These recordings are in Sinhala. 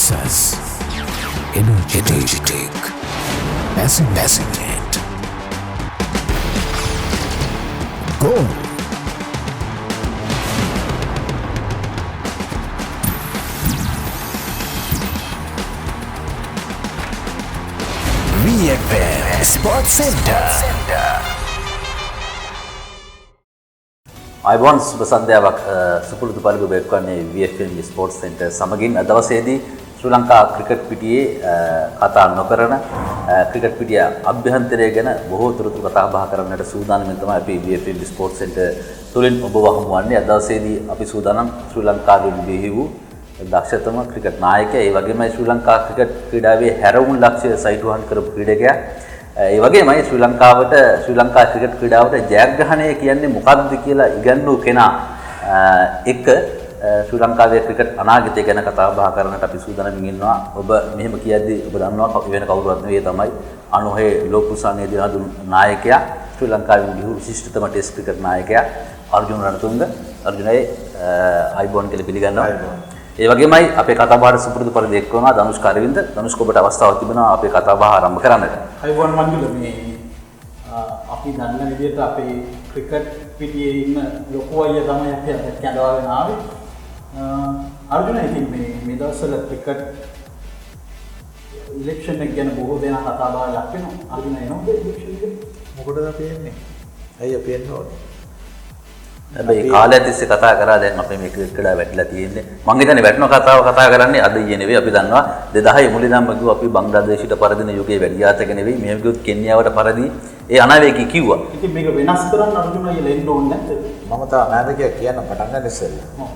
success, energetic, passionate, goal. VFM Sports Center. අයිබෝන් සුබ සන්ධ්‍යාවක් සුපුරුදු පරිදි වෙක්වන්නේ VFM ස්පෝර්ට්ස් සෙන්ටර් සමගින් දවසේදී ශ්‍රී ලංකා ක්‍රිකට් පිටියේ කතා නොකරන ක්‍රිකට් පිටිය අභ්‍යන්තරය ගැන බොහෝ තොරතුරු කතා බහ කරන්නට සූදානම් තමයි අපි VFM ස්පෝර්ට්ස් සෙන්ටර් තුලින් ඔබව හමු වන්නේ. අද දවසේදී අපි සූදානම් ශ්‍රී ලංකාවේ බිහි වූ දක්ෂතම ක්‍රිකට් නායකයා, ඒ වගේමයි ශ්‍රී ලංකා ක්‍රිකට් ක්‍රීඩාවේ හැරවුම් ලක්ෂ්‍ය සයිටුවන් කරපු ක්‍රීඩකයා, ඒ වගේමයි ශ්‍රී ලංකා ක්‍රිකට් ක්‍රීඩාවට ජයග්‍රහණය කියන්නේ මොකක්ද කියලා ඉගන්වූ කෙනා එක ශ්‍රී ලංකාවේ ක්‍රිකට් අනාගතය ගැන කතා බහ කරන්නට අපි සූදානම් ඉන්නවා. ඔබ මෙහෙම කියද්දී ඔබ දන්නවා වෙන කවුරුවත් නෙවෙයි, තමයි 96 ලෝක කුසානයේ දිනදුන් නායකයා, ශ්‍රී ලංකාවේ බිහි විශිෂ්ටතම ටෙස්ට් ක්‍රිකට් නායකයා අර්ජුන රණතුංග. අර්ජුනයි අයිබෝන් කියලා පිළිගන්නවා. ඒ වගේමයි අපේ කතා බහට සුපුරුදු පරිදි එක් වෙනවා ධනුෂ් කරවින්ද. ධනුෂ් ඔබට අවස්ථාවක් තිබෙනවා අපේ කතා බහ ආරම්භ කරන්නට. අයිබෝන් මංගල, මේ අපි දන්න විදිහට අපේ ක්‍රිකට් පිටියේ ඉන්න ලොකු අයියා තමයි අපි අද කැඳවාගෙන ආවේ. අර්ජුන, ඉතින් මේ දවස්වල ක්‍රිකට් ඉලෙක්ෂන් එක ගැන බොහෝ දෙනා කතා බහ ලක් වෙනවා. අර්ජුන එනවද ඉලෙක්ෂන් එක? මොකටද අපි එන්නේ? ඇයි අපි එන්න ඕනේ? හැබැයි කාලය තිස්සේ කතා කරා දැන් අපේ මේ ක්‍රිකට් කඩා වැටිලා තියෙන්නේ. මං හිතන්නේ වැටෙන කතාව කතා කරන්නේ අද ඊයේ නෙවෙයි. අපි දන්නවා 2010 මුලින්ම කිව්වා අපි බංග්ලාදේශයට පරදින යුගයේ වැඩියාතක නෙවෙයි. මෙහෙම කිව්වොත් කෙන්යාවට පරදි ඒ අනාවේකී කිව්වා. ඉතින් මේක වෙනස් කරන්න අර්ජුන අයියලා එන්න ඕනේ නැද්ද? මම තා නායකයා කියන්න පටන් ගන්න ඉස්සෙල්ලා.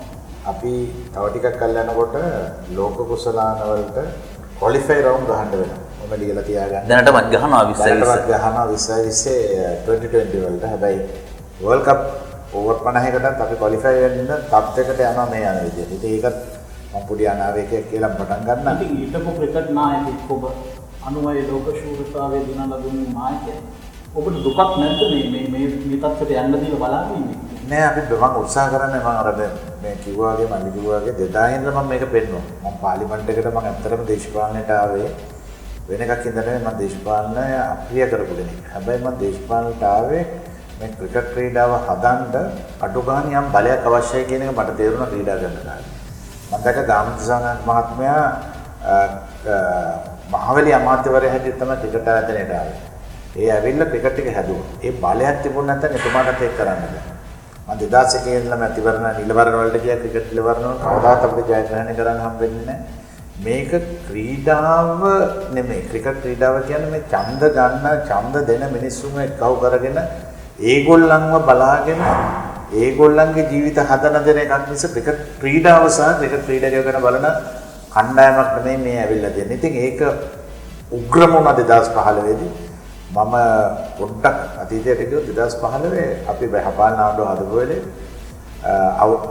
අපි තව ටිකක් කල් යනකොට ලෝක කුසලාන වලට ක්වොලිෆයි රවුන්ඩ් ගහන්න වෙනවා. මම ලියලා තියාගන්න. දැනටමත් ගහනවා 20 ගහනවා 20 20 වලට. හැබැයි වර්ල්ඩ් කප් ඕවර් 50කටත් අපි ක්වොලිෆයි වෙන්න තත්යකට යනවා මේ යන විදිහට. ඉතින් ඒකත් මම පොඩි අනාවේකයක් කියලා පටන් ගන්නවා. ඉතින් ඊටපො ක්‍රිකට් නායකයෙක් ඔබ 96 ලෝක ශූරතාවයේ දිනලා දුන්නු නායකයා. ඔබට දුකක් නැද්ද මේ තත්ත්වයට යන්න දීලා බලාගෙන ඉන්නේ? නෑ, අපි මම උත්සාහ කරන්නේ. මම අර මේ කිව්වා වගේ මම කිව්වා වගේ 2000 ඉඳන් මම මේක පෙන්නුවා. මම පාර්ලිමේන්තු එකට මම ඇත්තටම දේශපාලනයට ආවේ වෙන එකක් ඉඳන් නෙවෙයි. මම දේශපාලනය අප්‍රිය කරපු කෙනෙක්. හැබැයි මම දේශපාලනයට ආවේ මේ ක්‍රිකට් ක්‍රීඩාව හදන්න අඩු ගන්න යම් බලයක් අවශ්‍යයි කියන එක මට තේරුණා ක්‍රීඩා කරන කාලේ. මම දැක්ක ගාමිණී මහත්මයා මහවැලි අමාත්‍යවරයා හැටියට තමයි ක්‍රිකට් ආයතනයට ආවේ. ඒ ඇවිල්ලා ක්‍රිකට් එක හැදුවා. ඒ බලයක් තිබුණ නැත්නම් එතුමාට ඒක කරන්න බෑ. මම 2001 ඉඳලම තිබරණ නිලවරණ වලට ගියා. ක්‍රිකට් නිලවරණ වල කවදාත් අපිට ජයග්‍රහණය කරන්න හම්බෙන්නේ නැහැ. මේක ක්‍රීඩාව නෙමෙයි. ක්‍රිකට් ක්‍රීඩාව කියන්නේ මේ ඡන්ද ගන්න, ඡන්ද දෙන මිනිස්සුම එක්කව කරගෙන ඒගොල්ලන්ව බලාගෙන ඒගොල්ලන්ගේ ජීවිත හදන දෙන එකක් මිස ක්‍රිකට් ක්‍රීඩාව සහ ක්‍රිකට් ක්‍රීඩකයෝ ගැන බලන කණ්ඩායමක් නෙමෙයි මේ ඇවිල්ලා තියෙන්නේ. ඉතින් ඒක උග්‍රම වුණා 2015 දී. මම පොඩ්ඩක් අතීතයට ගියොත් 2015 අපි බහපාලන ආණ්ඩුව හදපු වෙලේ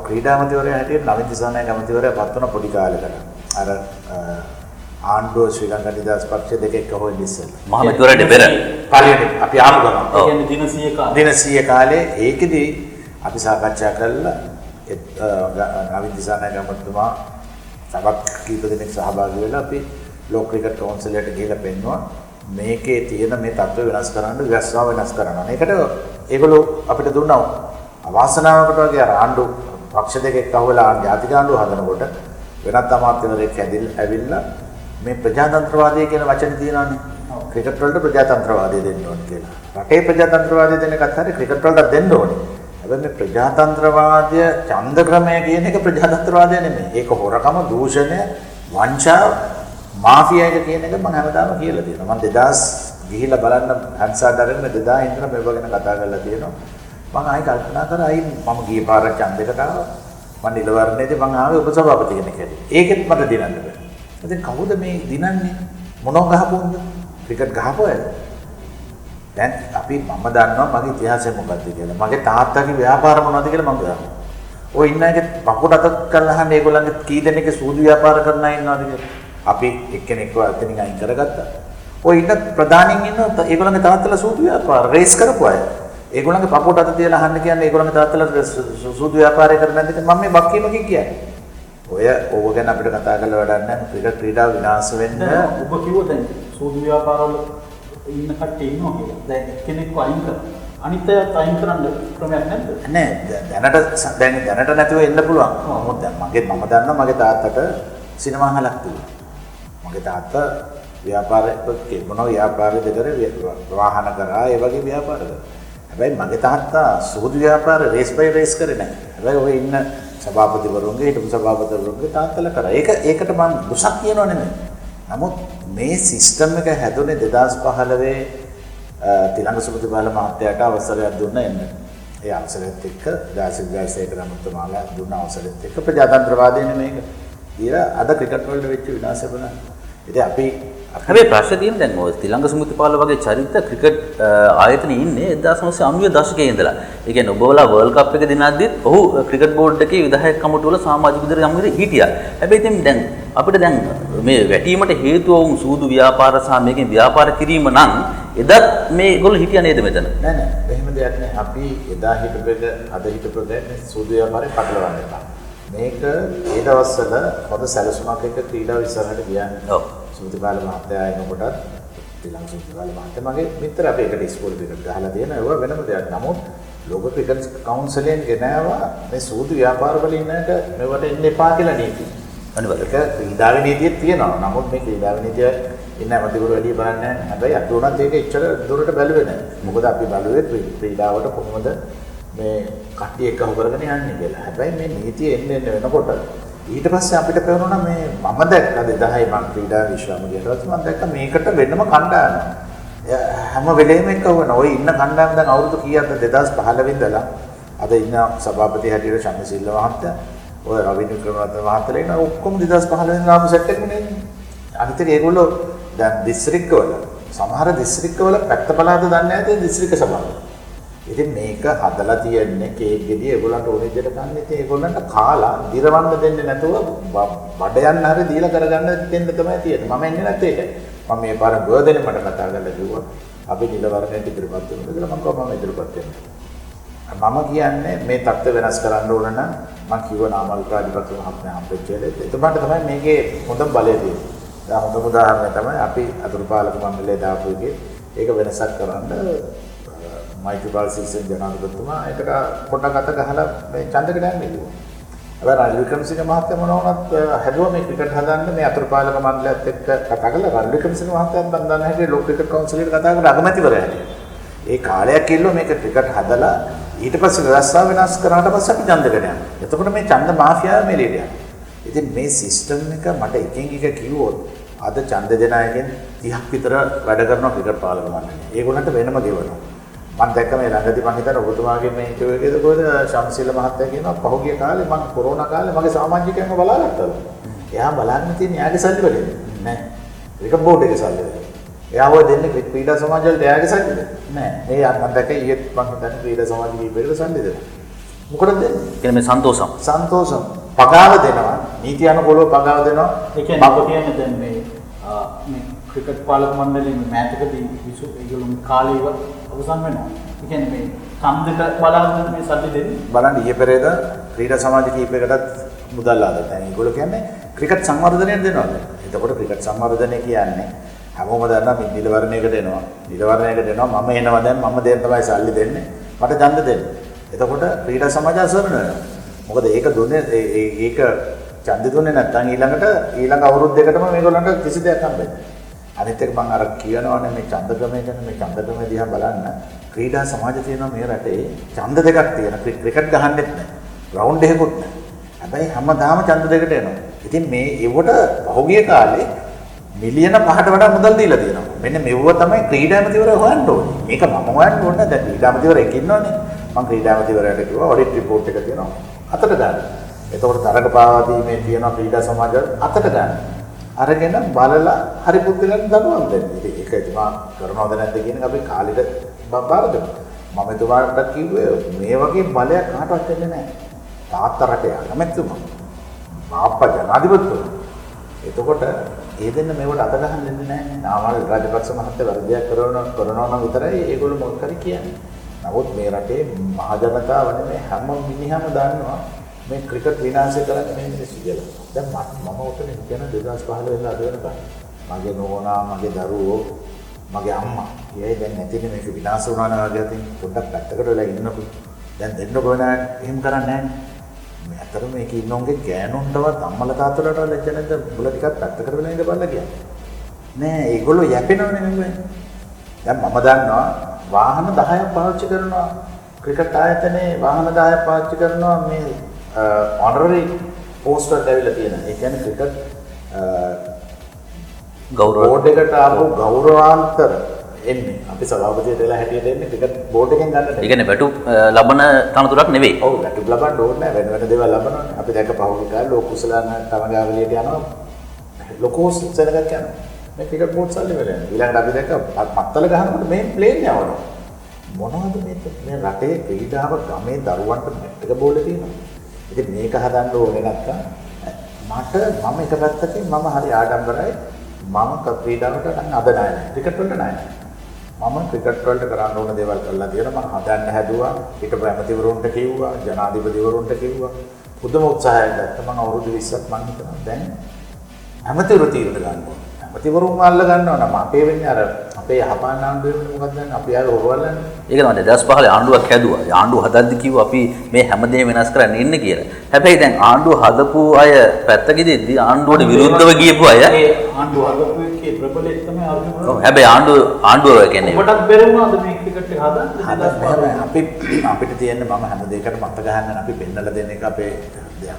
ක්‍රීඩා මන්ත්‍රීවරයා හැටියට නවීන් දිසානායක මන්ත්‍රීවරයා පත් වුණ පොඩි කාලයකට. අර ආණ්ඩුව ශ්‍රී ලංකා නිදහස් පක්ෂ දෙක එක හොයන්න ඉස්සෙල්ලා. මහ මැතිවරණයට පෙර පාර්ලිමේන්තු අපි ආපු ගමන්. ඒ කියන්නේ දින 100 කාලේ. දින 100 කාලේ ඒකෙදි අපි සාකච්ඡා කළා නවීන් දිසානායක මන්ත්‍රීතුමා සභාවක් කීප දෙනෙක් සහභාගී වෙලා අපි ලෝක ක්‍රිකට් කවුන්සිල් එකට ගිහිල්ලා පෙන්නුවා මේකේ තියෙන මේ තත්ත්ව වෙනස් කරන්න ව්‍යවස්ථාව වෙනස් කරනවා. ඒකට ඒගොල්ලෝ අපිට දුන්නා අවාසනාවකට වගේ අර ආණ්ඩු පක්ෂ දෙක එක්කවලා ජාතික ආණ්ඩුව හදනකොට වෙනත් අමාත්‍යවරයෙක් ඇවිල්ලා මේ ප්‍රජාතන්ත්‍රවාදය කියන වචනේ තියෙනවානේ. ක්‍රිකට් වලට ප්‍රජාතන්ත්‍රවාදය දෙන්න ඕනේ කියලා. රටේ ප්‍රජාතන්ත්‍රවාදය දෙන එකත් හරිය ක්‍රිකට් වලට දෙන්න ඕනේ. හැබැයි මේ ප්‍රජාතන්ත්‍රවාදය ඡන්ද ක්‍රමය කියන එක ප්‍රජාතන්ත්‍රවාදය නෙමෙයි. ඒක හොරකම, දූෂණය, වංචාව, මාෆියා එක කියන එක මම හැමදාම කියලා තියෙනවා. මම 2000 ගිහිල්ලා බලන්න හංසාට අරගෙන 2000 ඉඳන් මේව ගැන කතා කරලා තියෙනවා. මම ආයි කල්පනා කරා අයි මම ගිය පාර ඡන්දයකට ආවා. මම නිලවරණයේදී මම ආවේ උපසභාපති කෙනෙක් හැටියට. ඒකෙත් මට දිනන්න බෑ. ඉතින් කවුද මේ දිනන්නේ? මොනෝ ගහපොන්ද? ක්‍රිකට් ගහපුවද? දැන් අපි මම දන්නවා මගේ ඉතිහාසය මොකක්ද කියලා. මගේ තාත්තාගේ ව්‍යාපාර මොනවද කියලා මම දන්නවා. ඔය ඉන්න අය පපුවට අතක් කරලා අහන්නේ ඒගොල්ලන්ගේ කී දෙනෙක්ගේ සූදු ව්‍යාපාර කරන අය ඉන්නවද කියලා. අපි එක්කෙනෙක්ව අතනින් අයින් කරගත්තා. ඔය ඉන්න ප්‍රධානින් ඉන්න ඒගොල්ලන්ගේ තාත්තලා සූදු ව්‍යාපාර රේස් කරපු අය. ඒගොල්ලන්ගේ පපුවට අත තියලා අහන්න කියන්නේ ඒගොල්ලන්ගේ තාත්තලා සූදු ව්‍යාපාරය කරන්නේ නැද්ද කියලා මම මේ බක්කීමකින් කියන්නේ. ඔය ඕව ගැන අපිට කතා කරලා වැඩක් නැහැ. ක්‍රිකට් ක්‍රීඩාව විනාශ වෙන්න ඔබ කිව්ව දැන් සූදු ව්‍යාපාරවල ඉන්න කට්ටිය ඉන්නවා කියලා. දැන් එක්කෙනෙක්ව අයින් කරා. අනිත් අයත් අයින් කරන්න ක්‍රමයක් නැද්ද? නෑ දැනට නැතුව එන්න පුළුවන්. මොකද දැන් මම දන්නවා මගේ තාත්තට සිනමා හලක් තිබුණා. මගේ තාත්තා ව්‍යාපාරයක් මොනවා ව්‍යාපාරයද කරේ වාහන කරා ඒ වගේ ව්‍යාපාර කරා. හැබැයි මගේ තාත්තා සූදු ව්‍යාපාර රේස් බයි රේස් කරේ නැහැ. හැබැයි ඔය ඉන්න සභාපතිවරුන්ගේ හිටපු සභාපතිවරුන්ගේ තාත්තලා කරා. ඒකට මම දුසක් කියනව නෙමෙයි. නමුත් මේ සිස්ටම් එක හැදුනේ 2015 තිලංග සුබතිබාල මහත්තයාට අවසරයක් දුන්න එන්න. ඒ අවසරයත් එක්ක දාසිගාසේකර අමුතුමාලා දුන්න අවසරයත් එක්ක ප්‍රජාතන්ත්‍රවාදයේ මේක. ඊට අද ක්‍රිකට් වලට වෙච්ච විනාශය බලන්න. ඉතින් අපි හැබැයි ප්‍රශ්නේ තියෙන්නේ දැන් ඔය තිලංග සුමුතිපාල වගේ චරිත ක්‍රිකට් ආයතනයේ ඉන්නේ 1990 දශකයේ ඉඳලා. ඒ කියන්නේ ඔබවලා වර්ල්ඩ් කප් එක දිනද්දිත් ඔහු ක්‍රිකට් බෝඩ් එකේ විධායක කමිටුව වල සමාජික විදිහට යම් විදිහට හිටියා. හැබැයි ඉතින් දැන් අපිට දැන් මේ වැටීමට හේතුව වුන් සූදු ව්‍යාපාර සහ මේකෙන් ව්‍යාපාර කිරීම නම් එදත් මේගොල්ලෝ හිටියා නේද මෙතන? නෑ එහෙම දෙයක් නෑ. අපි එදා හිටපු එක අද හිටපු එක සූදු ව්‍යාපාරේ පටලවන්න එපා. මේක ඒ දවස්වල පොද සැලසුමක් එක්ක ක්‍රීඩාව ඉස්සරහට ගියන්නේ. ඔව්. සුමුතිපාල මහත්තයා එනකොටත් තිලංග සුමුතිපාල මහත්තයා මගේ මිත්‍ර අපි එකට ඉස්කෝලේ දෙකට ගහලා තියෙන ඒවා වෙනම දෙයක්. නමුත් ලෝක ක්‍රිකට් කවුන්සිලෙන් ගෙනාවා මේ සූදු ව්‍යාපාර වල ඉන්නට මෙවට එන්න එපා කියලා නීති. අනිවාර්යයෙන් ඒක ක්‍රීඩාවේ නීතියක් තියෙනවා. නමුත් මේ ක්‍රීඩාවේ නීතිය ඉන්න ඇමතිවරු වැඩි බලන්නේ නැහැ. හැබැයි අපි උනත් ඒක එච්චර දුරට බැලුවේ නැහැ. මොකද අපි බලුවේ ක්‍රීඩාවට කොහොමද මේ කට්ටිය එකහු කරගෙන යන්නේ කියලා. හැබැයි මේ නීතිය එන්න වෙනකොට ඊට පස්සේ අපිට පේනවා මේ මම දැක්කා 2010 මම ක්‍රීඩා විශ්වවිද්‍යාලයට මම දැක්කා මේකට වෙනම කණ්ඩායම. හැම වෙලේම එකව වෙන. ඔය ඉන්න කණ්ඩායම දැන් අවුරුදු කීයක්ද 2015 ඉඳලා අද ඉන්න සභාපති හැටියට චන්දසිල්ල මහත්තයා ඔය රවින්ද්‍ර වික්‍රමරත්න මහත්තයලා ඉන්න ඔක්කොම 2015 ඉඳලා ආපු සෙට් එකනේ ඉන්නේ. අනිත් ඒගොල්ලෝ දැන් දිස්ත්‍රික්කවල සමහර දිස්ත්‍රික්කවල පැත්ත පළාත දන්නේ නැති දිස්ත්‍රික්ක සභාව. ඉතින් මේක හදලා තියන්නේ කේක් ගෙඩිය ඒගොල්ලන්ට ඕනෙ විදිහට ගන්න. ඉතින් ඒගොල්ලන්ට කාලා දිරවන්න දෙන්නේ නැතුව බඩ යන්න හරි දීලා කරගන්න දෙන්න තමයි තියෙන්නේ. මම එන්නේ නැත්තේ ඒකයි. මම මේ පාර ගොඩදෙනේ මට කතා කරලා කිව්වා අපි නිලවරණයට ඉදිරිපත් වෙනවා කියලා. මම කිව්වා මම ඉදිරිපත් වෙනවා. මම කියන්නේ මේ தත්ත්ව වෙනස් කරන්න ඕන නම් මම කිව්ව නාමල් රාජපක්ෂ මහත්මයා හම්බෙච්ච වෙලේ එතකොට තමයි මේකේ හොඳ බලය තියෙන්නේ. දැන් හොඳම උදාහරණය තමයි අපි අතුරුපාලක මණ්ඩලයේ දාපු එකේ ඒක වෙනසක් කරන්න මයික්‍රෝපාල් සිස්ටම් ජනාධිපතිතුමා ඒකට පොඩ්ඩක් අත ගහලා මේ ඡන්දෙකට යන්නේ කිව්වා. හැබැයි රනිල් වික්‍රමසිංහ මහත්තයා මොනවා වුණත් හැදුවා මේ ක්‍රිකට් හදන්න මේ අතුරුපාලක මණ්ඩලයත් එක්ක කතා කරලා රනිල් වික්‍රමසිංහ මහත්තයාත් මම දන්න හැටියට ලෝක ක්‍රිකට් කවුන්සිලයට කතා කරලා අගමැතිවරයා හිටියා. ඒ කාලයක් ඉල්ලුවා මේක ක්‍රිකට් හදලා ඊට පස්සේ ව්‍යවස්ථාව වෙනස් කරාට පස්සේ අපි ඡන්දෙකට යනවා. එතකොට මේ ඡන්ද මාෆියාව මෙලෙට යනවා. ඉතින් මේ සිස්ටම් එක මට එකෙන් එක කිව්වොත් අද ඡන්ද දෙන අයගෙන් 30ක් විතර වැඩ කරනවා ක්‍රිකට් පාලක මණ්ඩලය. ඒගොල්ලන්ට වෙනම ගෙවනවා. මම දැක්ක මේ ළඟදී මම හිතන ඔබතුමාගේ මේ ඉන්ටර්වියු එකේද කොහෙද ශම්සිල්ල මහත්තයා කියනවා පහුගිය කාලේ මම කොරෝනා කාලේ මගේ සමාජිකයන්ව බලාගත්තලු. එයා බලන්න තියෙන එයාගේ සල්ලි වලින් නෑ. ඒක බෝඩ් එකේ සල්ලි වලින්. එයා ඔය දෙන්නේ ක්‍රීඩා සමාජ වලට එයාගේ සල්ලිද? නෑ. මේ මම දැක්ක ඊයේත් මම හිතන්නේ ක්‍රීඩා සමාජ කීපයකට සල්ලි දෙනවා. මොකටද දෙන්නේ? කියන්නේ මේ සන්තෝෂම් පගාව දෙනවා. නීති අනුකූලව පගාව දෙනවා. ඒ කියන්නේ ඔබ කියන්නේ දැන් මේ ක්‍රිකට් පාලක මණ්ඩලයේ මෑතකදී ඒගොල්ලෝ කාලේ අවසන් වෙනවා. ඒ කියන්නේ මේ ඡන්දෙට බලාගෙන මේ සල්ලි දෙන්නේ. බලන්න ඊයේ පෙරේද ක්‍රීඩා සමාජ කීපයකටත් මුදල් ආදා. දැන් ඒගොල්ලෝ කියන්නේ ක්‍රිකට් සංවර්ධනයට දෙනවා. එතකොට ක්‍රිකට් සංවර්ධනය කියන්නේ හැමෝම දන්නා මේ නිලවරණයකට එනවා. නිලවරණයකට එනවා මම එනවා දැන් මම දෙන්න තමයි සල්ලි දෙන්නේ. මට ඡන්ද දෙන්න. එතකොට ක්‍රීඩා සමාජය අසරණ වෙනවා. මොකද ඒක දුන්නේ ඒක ඡන්ද දුන්නේ නැත්නම් ඊළඟ අවුරුද්දකටම මේගොල්ලන්ට කිසි දෙයක් හම්බෙන්නේ නැහැ. අනිත් එක මම අර කියනවානේ මේ ඡන්ද ක්‍රමය ගැන මේ ඡන්ද ක්‍රමය දිහා බලන්න ක්‍රීඩා සමාජ තියෙනවා මේ රටේ ඡන්ද දෙකක් තියෙන ක්‍රිකට් ගහන්නෙත් නැහැ ග්‍රවුන්ඩ් එකකුත් නැහැ හැබැයි හැමදාම ඡන්ද දෙකට එනවා ඉතින් මේ ඒවට පහුගිය කාලේ මිලියන 5කට වඩා මුදල් දීලා තියෙනවා මෙන්න මෙව තමයි ක්‍රීඩා ඇමතිවරයා හොයන්න ඕනේ මේක මම හොයන්න ඕනේ දැන් ක්‍රීඩා ඇමතිවරයෙක් ඉන්නවනේ මම ක්‍රීඩා ඇමතිවරයාට කිව්වා ඔඩිට් රිපෝට් එක තියෙනවා අතට ගන්න එතකොට තරඟ පාවා දීමේ තියෙන ක්‍රීඩා සමාජ අතට ගන්න අරගෙන බලලා හරි පුදුලෙන් දනුවම් දෙන්න. ඒක එතුමා කරනවද නැද්ද කියන එක අපි කාලෙට බාර දෙමු. මම එතුමාට කිව්වේ මේ වගේ බලයක් කාටවත් දෙන්නේ නැහැ. තාත්තා රටේ අගමැතිතුමා. බාප්පා ජනාධිපතිතුමා. එතකොට ඒ දෙන්න මේවට අත ගහන්න දෙන්නේ නැහැ. නාමල් රාජපක්ෂ මහත්තයා වර්ධයක් කරනවා නම් විතරයි ඒගොල්ලෝ මොකක් හරි කියන්නේ. නමුත් මේ රටේ මහ ජනතාව නෙමෙයි හැම මිනිහම දන්නවා මේ ක්‍රිකට් විනාශය කරන්නේ මේ මිනිස්සු කියලා. දැන් මම උතන කියන 2015 වෙනදා අද වෙනකම් මගේ නෝනා, මගේ දරුවෝ, මගේ අම්මා ඊයේ දැන් නැතිනේ මේක විනාශ වුණා වගේ අතින් පොඩ්ඩක් පැත්තකට වෙලා ඉන්නකො. දැන් දෙන්නකො නෑ එහෙම කරන්නේ නෑනේ. මේ අතර මේක ඉන්නෝන්ගේ ගෑනුන්ටවත් අම්මලා තාත්තලාට ලැජ්ජ නැද්ද? බුල ටිකක් පැත්තකට වෙලා ඉඳපල්ලා කියන්නේ. නෑ ඒගොල්ලෝ යැපෙනවනේ නෙමෙයි. දැන් මම දන්නවා වාහන 10ක් පාවිච්චි කරනවා ක්‍රිකට් ආයතනයේ වාහන 10ක් පාවිච්චි කරනවා මේ honorary post වලට ඇවිල්ලා තියෙනවා. ඒ කියන්නේ ක්‍රිකට් ගෞරව බෝඩ් එකට ආපු ගෞරවාන්තර එන්නේ. අපි සභාපතියට වෙලා හැටියට එන්නේ ක්‍රිකට් බෝඩ් එකෙන් ගන්නට. ඒ කියන්නේ වැටුප් ලබන තනතුරක් නෙවෙයි. ඔව් වැටුප් ලබන්න ඕනේ නැහැ. වෙන වෙන දේවල් ලබනවානේ. අපි දැක්ක පහුගිය කාලේ ලෝක කුසලාන තමගාවලියට යනවා. ලොකෝ සෙනගක් යනවා. මේ ක්‍රිකට් බෝඩ් සල්ලි වල යනවා. ඊළඟට අපි දැක්ක පත්තල ගහනකොට මේ ප්ලේන් යවනවා. මොනවද මේ රටේ ක්‍රීඩාව ගමේ දරුවන්ට මැට් එක බෝලේ තියෙනවා. ඉතින් මේක හදන්න ඕනේ නැත්තම් මම එක පැත්තකින් මම හරි ආඩම්බරයි. මම ක්‍රීඩාවට නම් අද නැහැ. ක්‍රිකට් වලට නැහැ. මම ක්‍රිකට් වලට කරන්න ඕන දේවල් කරලා තියෙනවා. මම හදන්න හැදුවා. ඊට ප්‍රැමතිවරුන්ට කිව්වා, ජනාධිපතිවරුන්ට කිව්වා. පුදුම උත්සාහයක් ගත්තා. මම අවුරුදු 20ක් මම හිතනවා දැන් ඇමතිවරු තීරණ ගන්නවා. ඇමතිවරුන් අල්ල ගන්නවා නම් අපේ වෙන්නේ අර අපේ යහපාන ආණ්ඩුව වෙන්නේ මොකක්ද දැන් අපි ආයෙ හොරවල්ලානේ. ඒක තමයි 2015 ආණ්ඩුවක් හැදුවා. ආණ්ඩුව හදද්දි කිව්වා අපි මේ හැමදේම වෙනස් කරන්න ඉන්න කියලා. හැබැයි දැන් ආණ්ඩුව හදපු අය පැත්තකදී ආණ්ඩුවට විරුද්ධව ගියපු අය ඒ ආණ්ඩුව හදපු එකේ ප්‍රබලෙක් තමයි අර්ජුන. ඔව් හැබැයි ආණ්ඩුව කියන්නේ ඔබටත් බැරිුණාද මේ ක්‍රිකට් එක හදන්න? අපිට තියෙන්නේ මම හැම දෙයකට මත ගහන්න අපි පෙන්නලා දෙන එක අපේ දෙයක්.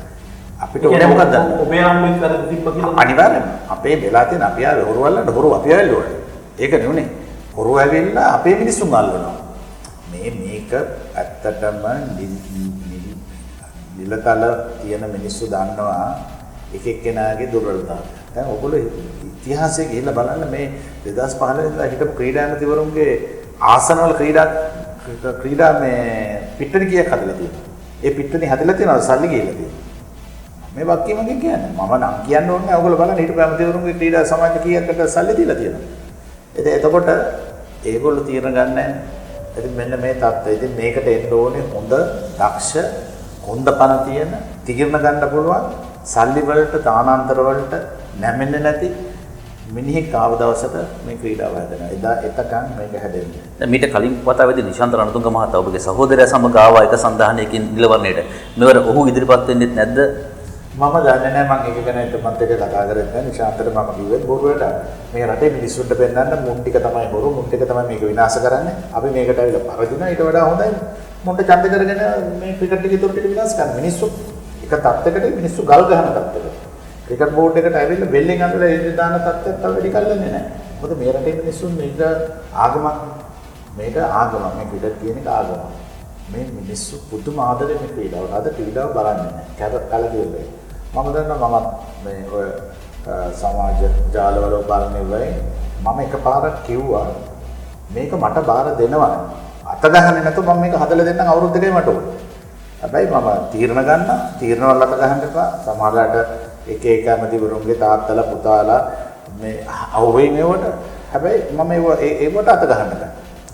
අපිට ඕනේ මොකක්ද? ඔබේ ආණ්ඩුවෙන් කරලා තිබ්බ කියලා. අනිවාර්යෙන්ම අපේ වෙලා තියෙන අපි ආවේ හොරවල්ලට හොරු අපි ආවෙන්න ඕනේ. ඒක නෙවෙයි. හොරු ඇවිල්ලා අපේ මිනිස්සුන් අල්ලනවා. මේක ඇත්තටම නිලතල තියෙන මිනිස්සු දන්නවා එක එක්කෙනාගේ දුර්වලතාවය. දැන් ඔයගොල්ලෝ ඉතිහාසයේ ගිහිල්ලා බලන්න මේ 2015 ඉඳලා හිටපු ක්‍රීඩා ඇමතිවරුන්ගේ ආසනවල ක්‍රීඩා මේ පිට්ටනි කීයක් හදලා තියෙනවා. ඒ පිට්ටනි හදලා තියෙනවා සල්ලි ගිහිල්ලා තියෙනවා. මේ වක්කීමකින් කියන්නේ මම නම් කියන්න ඕනේ නැහැ. ඔයගොල්ලෝ බලන්න හිටපු ඇමතිවරුන්ගේ ක්‍රීඩා සමාජ කීයකට සල්ලි දීලා තියෙනවා. එතකොට ඒගොල්ලෝ තීරණ ගන්න නැහැ. ඉතින් මෙන්න මේ தත්ත්වය. ඉතින් මේකට එන්න ඕනේ හොඳ දක්ෂ හොඳ පණ තියෙන තීරණ ගන්න පුළුවන් සල්ලි වලට දානාන්තර වලට නැමෙන්නේ නැති මිනිහෙක් ආව දවසට මේ ක්‍රීඩාව හැදෙනවා. එතකන් මේක හැදෙන්නේ. දැන් මීට කලින් වතාවේදී නිශාන්ත රණතුංග මහතා ඔබගේ සහෝදරයා සමග ආවා එක සන්දානයකින් නිලවරණයට. මෙවර ඔහු ඉදිරිපත් වෙන්නේ නැද්ද? මම දන්නේ නැහැ මම ඒක ගැන මත් එක්ක කතා කරන්නේ නැහැ. නිශාන්තට මම කිව්වේ බොරුවට මේ රටේ මිනිස්සුන්ට පෙන්නන්න මුන් ටික තමයි බොරු මුන් ටික තමයි මේක විනාශ කරන්නේ. අපි මේකට ඇවිල්ලා පරදිනා ඊට වඩා හොඳයි. මුන්ට ඡන්ද කරගෙන මේ ක්‍රිකට් එකේ තුරු ටික විනාශ කරන මිනිස්සු එක තත්ත්වයකට මිනිස්සු ගල් ගහන තත්ත්වයකට. ක්‍රිකට් බෝඩ් එකට ඇවිල්ලා බෙල්ලෙන් අඳලා ඉඳ දාන තත්ත්වයක් තව වැඩි කල්ලන්නේ නැහැ. මොකද මේ රටේ මිනිස්සුන් මේක ආගමක් මේ ක්‍රිකට් කියන එක ආගමක්. මේ මිනිස්සු පුදුම ආදරෙන් මේ ක්‍රීඩාවට අද ක්‍රීඩාව බලන්නේ නැහැ. කලකිරෙන්නේ. මම දන්නවා මම මේ ඔය සමාජ ජාලවල බලන්නේ වෙයි මම එකපාරක් කිව්වා මේක මට බාර දෙනවා අත ගහන්නේ නැතුව මම මේක හදලා දෙන්නම් අවුරුදු දෙකයි මට ඕනේ. හැබැයි මම තීරණ ගන්න තීරණ වල අත ගහන්න එපා. සමහරවිට එක එක ඇමතිවරුන්ගේ තාත්තලා පුතාලා මේ අවුවේ මේවට හැබැයි මම ඒවට අත ගහන්න බෑ.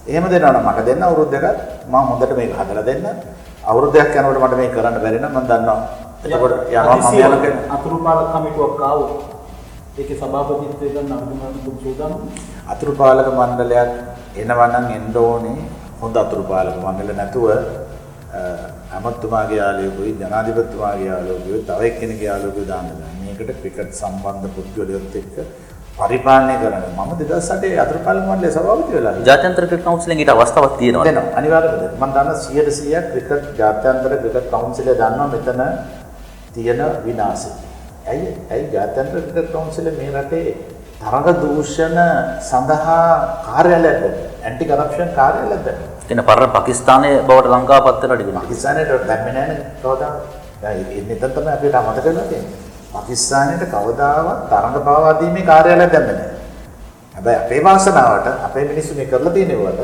එහෙම දෙනවා නම් මට දෙන්න අවුරුදු දෙකක් මම හොඳට මේක හදලා දෙන්න. අවුරුදු දෙකක් යනකොට මට මේක කරන්න බැරි නම් මම දන්නවා එතකොට යනවා මම යනකම් අතුරුපාලක කමිටුවක් ආවොත් ඒකේ සභාපතිත්වය ගන්න අනුමත සූදානම්. අතුරුපාලක මණ්ඩලයක් එනවා නම් එන්න ඕනේ හොඳ අතුරුපාලක මණ්ඩල නැතුව අමතුමාගේ යාළුවෙකුයි ජනාධිපතිතුමාගේ යාළුවෙකුයි තව එක්කෙනෙක්ගේ යාළුවෙකුයි දාන්න බෑ. මේකට ක්‍රිකට් සම්බන්ධ පුද්ගලයොත් එක්ක පරිපාලනය කරන්න. මම 2008 අතුරුපාලක මණ්ඩලයේ සභාපති වෙලා. ජාත්‍යන්තර ක්‍රිකට් කවුන්සිලෙන් ඊට අවස්ථාවක් තියෙනවා. දෙනවා අනිවාර්යයෙන්ම දෙනවා. මම දන්නවා 100% ක්‍රිකට් ජාත්‍යන්තර ක්‍රිකට් කවුන්සිලය දන්නවා මෙතන තියෙන විනාශය. ඇයි ජාත්‍යන්තර ක්‍රිකට් කවුන්සිලය මේ රටේ තරඟ දූෂණ සඳහා කාර්යාලයක් ඇන්ටි කරප්ෂන් කාර්යාලයක් දැන්. එන පරණ පාකිස්තානයේ බවට ලංකාවපත් වෙලා ඉතින්. පාකිස්තානයට දැම්මේ නැහැ නේ කවදා. දැන් ඉන්නේ තමයි අපිට අමතක කරලා තියෙන්නේ. පාකිස්තානයට කවදාවත් තරඟ පාවා දීමේ කාර්යාලයක් දැම්මේ නැහැ. හැබැයි අපේ වාසනාවට අපේ මිනිස්සු මේ කරලා තියෙනවට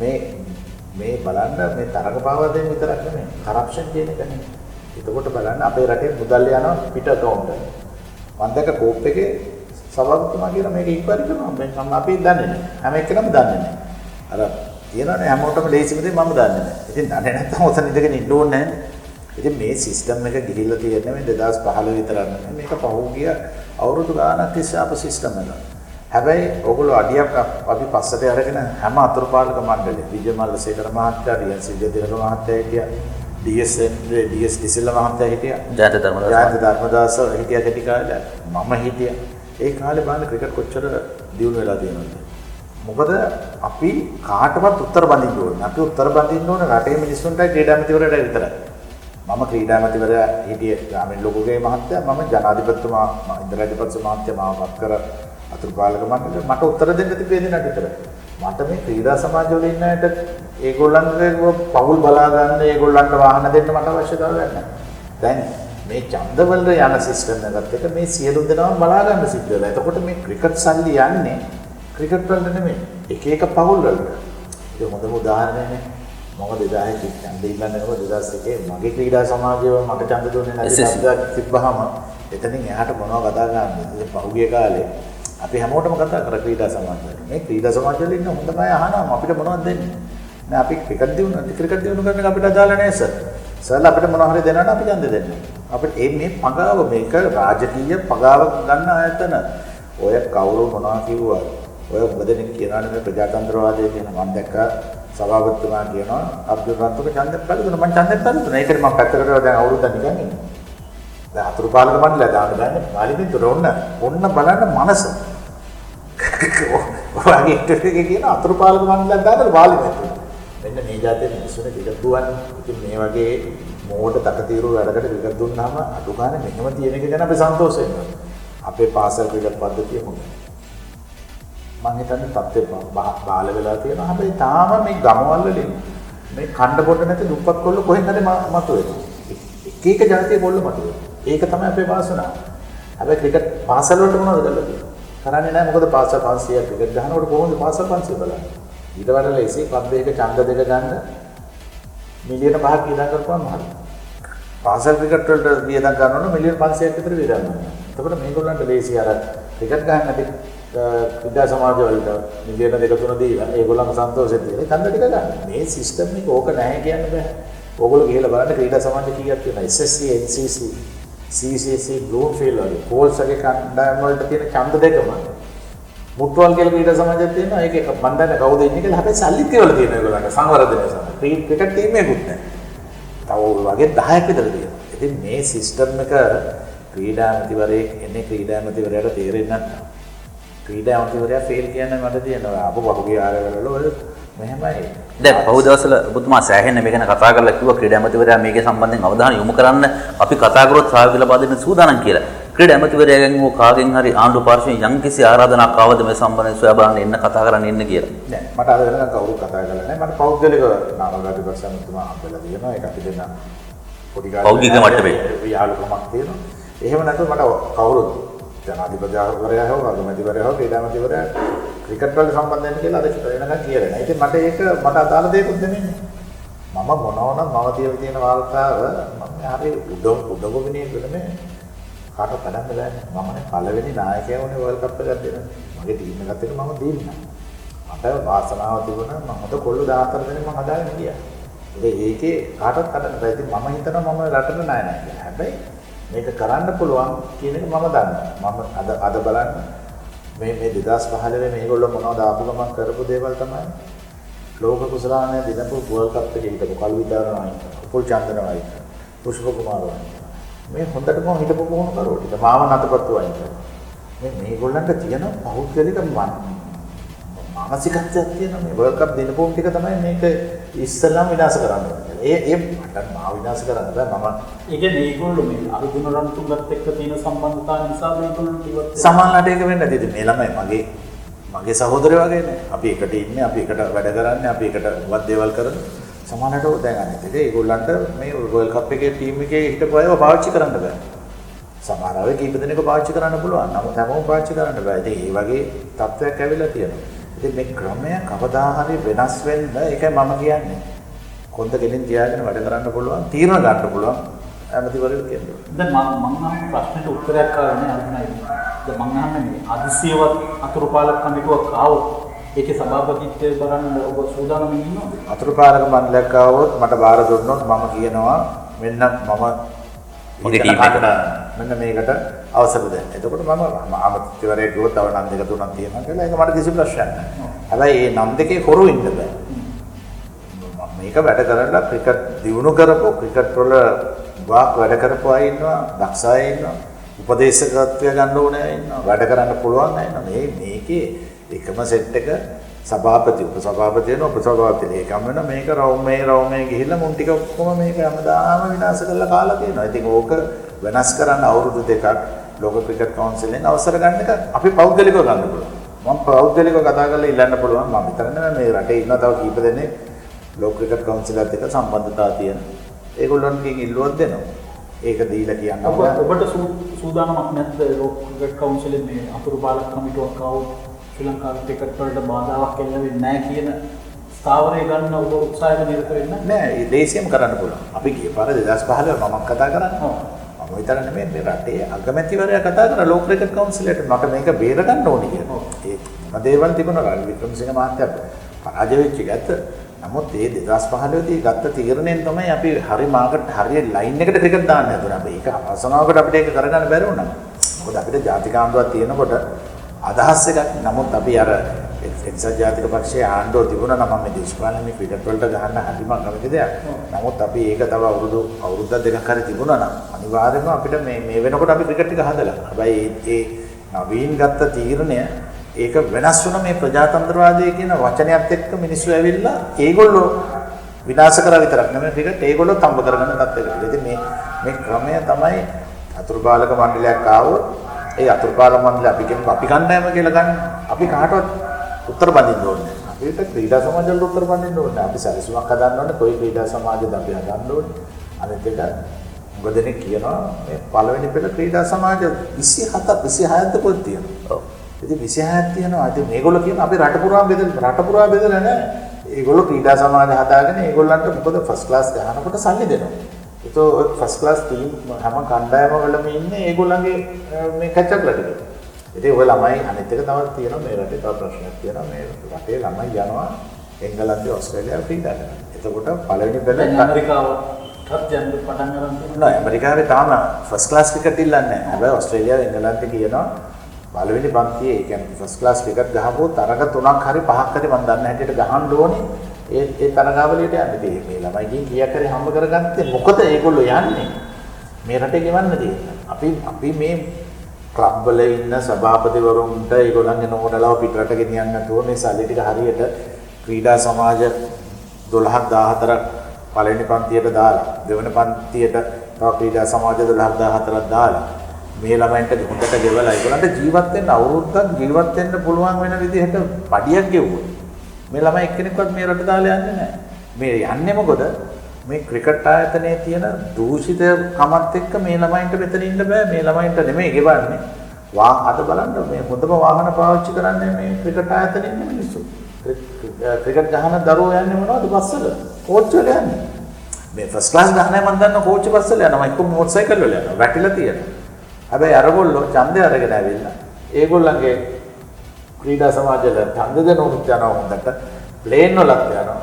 මේ බලන්න මේ තරඟ පාවා දෙන්න විතරක් නෙමෙයි කරප්ෂන් කියන එක නේ. එතකොට බලන්න අපේ රටේ මුදල් යනවා පිට account එකට. මම දැක්ක කෝප් එකේ සභාපතිතුමා කියන මේක ඉක්වරි කරනවා. මම අපි දන්නේ නැහැ. හැම එකනම දන්නේ නැහැ. අර කියනනේ හැමෝටම ලේසිම දේ මම දන්නේ නැහැ. ඉතින් දන්නේ නැත්නම් ඔතන ඉඳගෙන ඉන්න ඕනේ නැහැ. ඉතින් මේ සිස්ටම් එක ගිහිල්ලා තියෙන්නේ මේ 2015 විතර නෙමෙයි. මේක පහුගිය අවුරුදු ගාණක් තිස්සේ අප සිස්ටම් එක. හැබැයි ඔයගොල්ලෝ අඩියක් අපි පස්සට අරගෙන හැම අතුරුපාලක මණ්ඩලෙ විජයමල්ල සේකර මහත්තයා, ඩී.එස්. විජයදිලක මහත්තයා හිටියා, ඩී.එස්. ඩිසිල්ල මහත්තයා හිටියා, ජයන්ත ධර්මදාස හිටියා කෙටි කාලේ. මම හිටියා. ඒ කාලේ බලන්න ක්‍රිකට් කොච්චර දියුණු වෙලා තියෙනවද? මොකද අපි කාටවත් උත්තර බඳින්න ඕනේ. අපි උත්තර බඳින්න ඕනේ රටේ මිනිස්සුන්ටයි ක්‍රීඩා මැතිවරයාට විතරයි. මම ක්‍රීඩා මැතිවරයා හිටියේ ගාමින් ලොකුගේ මහත්තයා, මම ජනාධිපතිතුමා ඉන්දිරාජපක්ෂ මහත්තයා මාව පත් කර අතුරුපාලක මණ්ඩලෙ මට උත්තර දෙන්න තිබ්බේ දෙන්නට විතරයි. මට මේ ක්‍රීඩා සමාජවල ඉන්න අයට ඒගොල්ලන්ගේ පවුල් බලා ගන්න, ඒගොල්ලන්ට වාහන දෙන්න මට අවශ්‍යතාවයක් නැහැ. දැන් මේ ඡන්දවල යන සිස්ටම් එකත් එක මේ සියලු දෙනාම බලා ගන්න සිද්ධ වෙලා. එතකොට මේ ක්‍රිකට් සල්ලි යන්නේ ක්‍රිකට් වලට නෙමෙයි. එක පවුල් වලට. ඒක හොඳම උදාහරණයනේ. මම 2000 ඡන්ද ඉල්ලන්නේ 2001 මගේ ක්‍රීඩා සමාජයව මට ඡන්ද දුන්නේ නැති සබ්දයක් තිබ්බහම එතනින් එහාට මොනවද කතා කරන්නේ? ඉතින් පහුගිය කාලේ අපි හැමෝටම කතා කර ක්‍රීඩා සමාජවල. මේ ක්‍රීඩා සමාජවල ඉන්න හොඳම අය අහනවා අපිට මොනවද දෙන්නේ? නෑ අපි ක්‍රිකට් දිනු කරන එක අපිට අදාළ නෑ සර්. සර් අපිට මොනවා හරි දෙනවා නම් අපි ඡන්ද දෙන්න. අපිට මේ පගාව මේක රාජකීය පගාව ගන්න ආයතන. ඔය කවුරු මොනවා කිව්වා? ඔය ඔබ දෙනෙක් කියනවානේ මේ ප්‍රජාතන්ත්‍රවාදය කියන මම දැක්කා සභාපතිතුමා කියනවා අබ්දුල් රන්තුක ඡන්දෙත් පැලදුනා මම ඡන්දෙත් පැලදුනා. ඒකට මම පැත්තකට දැන් අවුරුද්දක් නිකන් ඉන්නවා. දැන් අතුරුපාලක මණ්ඩලය දාන්න බෑනේ. පාර්ලිමේන්තුවට ඔන්න බලන්න මනස. ඔයගේ ඉන්ටර්වියු එකේ කියන අතුරුපාලක මණ්ඩලයක් දාන්න පාර්ලිමේන්තුවට. මෙන්න මේ જાතියේ මිනිස්සුනේ ටිකක් දුවන්නේ. ඉතින් මේ වගේ මෝඩ තකතිරු වැඩකට විකත් දුන්නාම අඩු ගන්න මෙහෙම තියෙන එක ගැන අපි සන්තෝෂ වෙනවා. අපේ පාසල් ක්‍රීඩා පද්ධතිය හොඳයි. මම හිතන්නේ තත්ත්වය බාල වෙලා තියෙනවා. හැබැයි තාම මේ ගමවල වලින් මේ කණ්ඩ පොඩ නැති දුප්පත් කොල්ල කොහෙන් හරි මතුවෙනවා. එක જાතිය කොල්ල මතුවෙනවා. ඒක තමයි අපේ වාසනාව. හැබැයි ක්‍රිකට් පාසල් වලට මොනවද කරලා තියෙන්නේ? කරන්නේ නැහැ. මොකද පාසල් 500ක් ක්‍රිකට් ගහනකොට කොහොමද පාසල් 500 බලන්නේ? ඊට වඩා ලේසි ක්ලබ් එකක ඡන්ද දෙක ගන්න මිලියන 5ක් වියදම් කරපුවාම හරි. පාසල් ක්‍රිකට් වලට වියදම් කරනවා නම් මිලියන 500ක් විතර වියදම් කරනවා. එතකොට මේගොල්ලන්ට ලේසි අර ක්‍රිකට් ගන්න නැති ක්‍රීඩා සමාජ වලට මිලියන 2-3 දීලා ඒගොල්ලන්ව සන්තෝෂෙත් දෙන්නේ ඡන්ද ටික ගන්න. මේ සිස්ටම් එක ඕක නැහැ කියන්න බෑ. ඕගොල්ලෝ ගිහලා බලන්න ක්‍රීඩා සමාජ කීයක් තියෙනවා. SSC, NCC, CCC, Bloomfield වගේ කෝල්ස් වගේ කණ්ඩායම් වලට තියෙන ඡන්ද දෙකම මුට්ටුවල් කියලා ක්‍රීඩා සමාජයක් තියෙනවා. ඒක මම දන්නේ කවුද ඉන්නේ කියලා. හැබැයි සල්ලිත් ඒවල තියෙනවා ඒගොල්ලන්ට සංවර්ධනය සඳහා. ක්‍රිකට් ටීම් එකකුත් නැහැ. තව වගේ 10ක් විතර තියෙනවා. ඉතින් මේ සිස්ටම් එක ක්‍රීඩා මැතිවරයෙක් එන්නේ ක්‍රීඩා මැතිවරයාට තේරෙන්නේ නැත්නම් ක්‍රීඩා මැතිවරයා ෆේල් කියන්නේ මට තියෙනවා. අපෝ පහුගිය ආරවල ඔය මෙහෙමයි. දැන් පහුව දවස්වල ඔබතුමා සෑහෙන මේ ගැන කතා කරලා කිව්වා ක්‍රීඩා මැතිවරයා මේකේ සම්බන්ධයෙන් අවධානය යොමු කරන්න අපි කතා කරොත් සහයෝගය ලබා දෙන්න සූදානම් කියලා. ක්‍රීඩා මැතිවරයාගෙන් හෝ කාගෙන් හරි ආණ්ඩුව පාර්ශ්වයෙන් යම්කිසි ආරාධනාවක් ආවද මේ සම්බන්ධයෙන් සොයා බලන්න එන්න කතා කරන්න එන්න කියලා. නෑ මට අද වෙනකන් කවුරුත් කතා කරලා නෑ. මට පෞද්ගලිකව නාමගාති ප්‍රශ්නතුමා හම්බෙලා තියෙනවා. ඒක අපි දෙන්න පොඩි ගානක් පෞද්ගලික මට්ටමේ යාළුකමක් තියෙනවා. එහෙම නැත්නම් මට කවුරුත් ජනාධිපතිවරයා හෝ අගමැතිවරයා හෝ ක්‍රීඩා මැතිවරයා ක්‍රිකට් වලට සම්බන්ධ වෙන කියලා අද වෙනකන් කියලා නෑ. ඉතින් මට ඒක මට අදාළ දෙයක්වත් නෙමෙයි. මම මොනවනම් මම තියලා තියෙන වාර්තාව මම හරි උඩගොමිනියෙක් නෙමෙයි. කාට පදන්න බෑනේ. මමනේ පළවෙනි නායකයා වුණේ වර්ල්ඩ් කප් එකක් දෙන්න. මගේ ටීම් එකත් එක්ක මම දෙන්නා. මට වාසනාව තිබුණා මම හොඳ කොල්ල 14 දෙනෙක් මම හදාගෙන ගියා. ඒකේ කාටවත් කඩන්න බෑ. ඉතින් මම හිතනවා මම රටට ණය නැහැ කියලා. හැබැයි මේක කරන්න පුළුවන් කියන එක මම දන්නවා. මම අද බලන්න මේ 2015 මේගොල්ලෝ මොනවද ආපු ගමන් කරපු දේවල් තමයි ලෝක කුසලානේ දිනපු වර්ල්ඩ් කප් එකේ හිටපු කළු විතරයි. උපුල් චන්දනවයි. පුෂ්ප කුමාරවයි. මේ හොඳටම හිටපු මොන කරෝටිද මාව නතපත්තු වයින් කරා. මේගොල්ලන්ට තියෙන පෞද්ගලික මානසිකත්වයක් තියෙන මේ වර්ල්ඩ් කප් දිනපොම් ටික තමයි මේක ඉස්සෙල්ලාම විනාශ කරන්නේ. ඒ මට මාව විනාශ කරන්න බෑ මම. ඒ කියන්නේ ඒගොල්ලෝ මේ අර්ජුන රන්තුංගත් එක්ක තියෙන සම්බන්ධතාව නිසා මේගොල්ලෝ ඉවත් සමානලට ඒක වෙන්නේ නැතිද මේ ළමයි මගේ සහෝදරයෝ වගේනේ. අපි එකට ඉන්නේ, අපි එකට වැඩ කරන්නේ, අපි එකට වත් දේවල් කරන්නේ. සමානලට දැන් අනිත් එක ඒගොල්ලන්ට මේ වර්ල්ඩ් කප් එකේ ටීම් එකේ හිටපු අයව පාවිච්චි කරන්න බෑ. සමහර අය කීප දෙනෙක් පාවිච්චි කරන්න පුළුවන්. නමුත් හැමෝම පාවිච්චි කරන්න බෑ. ඉතින් මේ වගේ තත්ත්වයක් ඇවිල්ලා තියෙනවා. ඉතින් මේ ක්‍රමය කවදා හරි වෙනස් වෙන්න ඒකයි මම කියන්නේ. කොන්ද ගෙලින් තියාගෙන වැඩ කරන්න පුළුවන්, තීරණ ගන්න පුළුවන් ඇමතිවරයෙක් කියන්නේ. දැන් මම අහන ප්‍රශ්නෙට උත්තරයක් කරන්නේ අරුණයි. දැන් මම අහන්නේ මේ අදිසියවත් අතුරුපාලක කමිටුවක් ආවොත් ඒකේ සභාපතිත්වය බලන්න ඔබ සූදානම් ඉන්නවද? අතුරුපාලක මණ්ඩලයක් ආවොත් මට බාර දුන්නොත් මම කියනවා මෙන්න මම මගේ ටීම් එකට මෙන්න මේකට අවසර දෙන්න. එතකොට මම අමතිවරයෙක් ගියොත් තව නම් දෙක තුනක් තියෙනවා කියලා ඒක මට කිසි ප්‍රශ්නයක් නැහැ. හැබැයි මේ නම් දෙකේ හොරු ඉන්න බෑ. මේක වැඩ කරලා ක්‍රිකට් දියුණු කරපො ක්‍රිකට් වල වාක් වැඩ කරපු අය ඉන්නවා, දක්ෂ අය ඉන්නවා, උපදේශකත්වය ගන්න ඕනේ අය ඉන්නවා, වැඩ කරන්න පුළුවන් අය ඉන්නවා. මේකේ එකම සෙට් එක සභාපති උපසභාපති වෙන උපසභාපති ලේකම් වෙන මේක රවුමේ ගිහිල්ලා මුන් ටික ඔක්කොම මේක හැමදාම විනාශ කරලා කාලා තියෙනවා. ඉතින් ඕක වෙනස් කරන්න අවුරුදු දෙකක් ලෝක ක්‍රිකට් කවුන්සිලෙන් අවසර ගන්න එක අපි පෞද්ගලිකව ගන්න පුළුවන්. මම පෞද්ගලිකව කතා කරලා ඉල්ලන්න පුළුවන්. මම විතර නෙමෙයි මේ රටේ ඉන්න තව කීප දෙනෙක් ලෝක ක්‍රිකට් කවුන්සිලත් එක්ක සම්බන්ධතාව තියෙන. ඒගොල්ලන්ගෙන් ඉල්ලුවක් දෙනවා. ඒක දීලා කියන්න ඔබට සූදානමක් නැද්ද ලෝක ක්‍රිකට් කවුන්සිලෙන් මේ අතුරු පාලක කමිටුවක් ආවොත් ශ්‍රී ලංකාවේ ක්‍රිකට් වලට බාධාවක් එල්ල වෙන්නේ නැහැ කියන ස්ථාවරය ගන්න ඔබ උත්සාහයක නිරත වෙන්න නෑ. ඒ දේශියම කරන්න පුළුවන්. අපි ගිය පාර 2015 මම කතා කරන්නේ. මම විතර නෙමෙයි මේ රටේ අගමැතිවරයා කතා කරා ලෝක ක්‍රිකට් කවුන්සිලයට මට මේක බේර ගන්න ඕනේ කියලා. ඒ මොන දේවල් තිබුණා රනිල් වික්‍රමසිංහ මහත්තයා පරාජය වෙච්ච ගැත. නමුත් ඒ 2015 දී ගත්ත තීරණයෙන් තමයි අපි හරි මාකට හරිය ලයින් එකට ක්‍රිකට් දාන්න හදුනා. මේක අවසනාවකට අපිට ඒක කරගන්න බැරි වුණා. මොකද අපිට ජාතික ආණ්ඩුවක් තියෙනකොට අදහස් එකක්. නමුත් අපි අර එක්සත් ජාතික පක්ෂයේ ආණ්ඩුව තිබුණා නම් මම දේශපාලන මේ ක්‍රිකට් වලට ගහන්න හරිම කැමති දෙයක්. නමුත් අපි ඒක තව අවුරුද්දක් දෙකක් හරි තිබුණා නම් අනිවාර්යයෙන්ම අපිට මේ වෙනකොට අපි ක්‍රිකට් එක හදලා. හැබැයි ඒ නවීන් ගත්ත තීරණය ඒක වෙනස් වුණ මේ ප්‍රජාතන්ත්‍රවාදය කියන වචනයත් එක්ක මිනිස්සු ඇවිල්ලා ඒගොල්ලෝ විනාශ කරා විතරක් නෙමෙයි ක්‍රිකට් ඒගොල්ලෝ තම්බ කරගන්න තත්ත්වයකට. ඉතින් මේ ක්‍රමය තමයි අතුරුපාලක මණ්ඩලයක් ආවොත් ඒ අතුරුපාලක මණ්ඩලය අපි කියන අපි කණ්ඩායම කියලා ගන්න. අපි කාටවත් උත්තර බඳින්න ඕනේ නැහැ. අපිට ක්‍රීඩා සමාජවලට උත්තර බඳින්න ඕනේ නැහැ. අපි සැලසුමක් හදන්න ඕනේ. කොයි ක්‍රීඩා සමාජයද අපි හදන්න ඕනේ. අනිත් එක මොකද දෙනෙක් කියනවා මේ පළවෙනි පෙළ ක්‍රීඩා සමාජ 27ක් 26ක් පොත් තියෙනවා. ඉතින් 26ක් තියෙනවා. ඉතින් මේගොල්ලෝ කියන අපි රට පුරා බෙදලා නැහැ. ඒගොල්ලෝ ක්‍රීඩා සමාජ හදාගෙන ඒගොල්ලන්ට මොකද ෆස්ට් ක්ලාස් ගහනකොට සල්ලි දෙනවා. ඒක ඔය ෆස්ට් ක්ලාස් ටීම් හැම කණ්ඩායම වලම ඉන්නේ ඒගොල්ලන්ගේ මේ කැචප්ලා ටික. ඉතින් ඔය ළමයි අනිත් එක තමයි තියෙනවා මේ රටේ තව ප්‍රශ්නයක් තියෙනවා. මේ රටේ ළමයි යනවා එංගලන්තේ ඕස්ට්‍රේලියාව ක්‍රීඩා කරන්න. එතකොට පළවෙනි පෙළ ඇමරිකාවටත් යන්න පටන් ගන්න තියෙනවා. ඇමරිකාවේ තාම ෆස්ට් ක්ලාස් ක්‍රිකට් ඉල්ලන්නේ නැහැ. හැබැයි ඕස්ට්‍රේලියාව එංගලන්තේ කියනවා පළවෙනි පන්තියේ ඒ කියන්නේ ෆස්ට් ක්ලාස් ක්‍රිකට් ගහපුවොත් තරග 3ක් හරි 5ක් හරි මම දන්න හැටියට ගහන්න ඕනේ. ඒ තරගාවලියට යන්න. මේ ළමයිගෙන් කීයක් හරි හම්බ කරගත්තේ මොකද ඒගොල්ලෝ යන්නේ? මේ රටේ ගෙවන්න තියෙන්නේ. අපි මේ ක්ලබ් වල ඉන්න සභාපතිවරුන්ට ඒගොල්ලන්ගේ නෝනලාව පිටරට ගෙනියන්න නැතුව මේ සල්ලි ටික හරියට ක්‍රීඩා සමාජ 12ක් 14ක් පළවෙනි පන්තියට දාලා දෙවෙනි පන්තියට තව ක්‍රීඩා සමාජ 12ක් 14ක් දාලා මේ ළමයින්ට හොඳට ගෙවලා ඒගොල්ලන්ට ජීවත් වෙන්න අවුරුද්දක් ජීවත් වෙන්න පුළුවන් වෙන විදිහට පඩියක් ගෙවුවොත් මේ ළමයි එක්කෙනෙක්වත් මේ රට දාලා යන්නේ නැහැ. මේ යන්නේ මොකද? මේ ක්‍රිකට් ආයතනයේ තියෙන දූෂිත කමත් එක්ක මේ ළමයින්ට මෙතන ඉන්න බෑ. මේ ළමයින්ට නෙමෙයි ගෙවන්නේ. අද බලන්න මේ හොඳම වාහන පාවිච්චි කරන්නේ මේ ක්‍රිකට් ආයතනයේ ඉන්න මිනිස්සු. ක්‍රිකට් ගහන දරුවෝ යන්නේ මොනවද බස්වල? කෝච් වල යන්නේ. මේ ෆස්ට් ක්ලාස් ගහන්නේ මම දන්න කෝච් බස්වල යනවා. එක්ක මොටර් සයිකල් වල යනවා. වැටිලා තියෙනවා. හැබැයි අරගොල්ලෝ ඡන්දය අරගෙන ඇවිල්ලා ඒගොල්ලන්ගේ ක්‍රීඩා සමාජවල ඡන්ද දෙනවුත් යනවා හොඳට ප්ලේන් වලත් යනවා.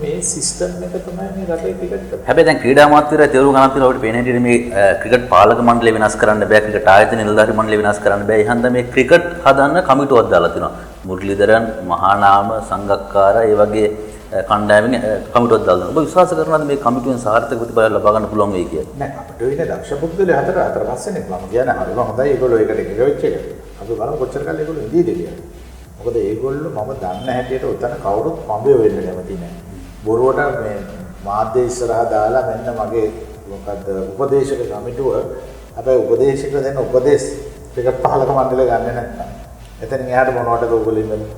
මේ සිස්ටම් එක තමයි මේ රටේ ක්‍රිකට්. හැබැයි දැන් ක්‍රීඩා අමාත්‍යවරයා තේරුම් ගන්නත් තියෙනවා අපිට පේන හැටියට මේ ක්‍රිකට් පාලක මණ්ඩලය වෙනස් කරන්න බෑ, ක්‍රිකට් ආයතන නිලධාරි මණ්ඩලය වෙනස් කරන්න බෑ. ඒ හන්දා මේ ක්‍රිකට් හදන්න කමිටුවක් දාලා තිනවා. මුරලීධරන්, මහානාම, සංගක්කාර ඒ වගේ කණ්ඩායමින් කමිටුවක් දාලා. ඔබ විශ්වාස කරනවද මේ කමිටුවෙන් සාර්ථක ප්‍රතිඵල ලබා ගන්න පුළුවන් වෙයි කියලා? නෑ අපිට ඉන්නේ දක්ෂ පුද්ගලයෝ හතර පස්සේනේ මම කියන්නේ හරිම හොඳයි ඒගොල්ලෝ ඒකට ගෙවෙච්ච එක. අපි බලමු කොච්චර කාලෙ ඒගොල්ලෝ ඉඳීද කියලා. මොකද ඒගොල්ලෝ මම දන්න හැටියට උතන කවුරුත් පඹය වෙන්න කැමති නෑ. බොරුවට මේ මාධ්‍ය ඉස්සරහා දාලා මෙන්න මගේ මොකද්ද උපදේශක කමිටුව හැබැයි උපදේශක දෙන උපදේශ ක්‍රිකට් පාලක මණ්ඩලය ගන්නෙ නැත්නම් එතනින් එහාට මොනවටද ඕගොල්ලෝ ඉන්නේ.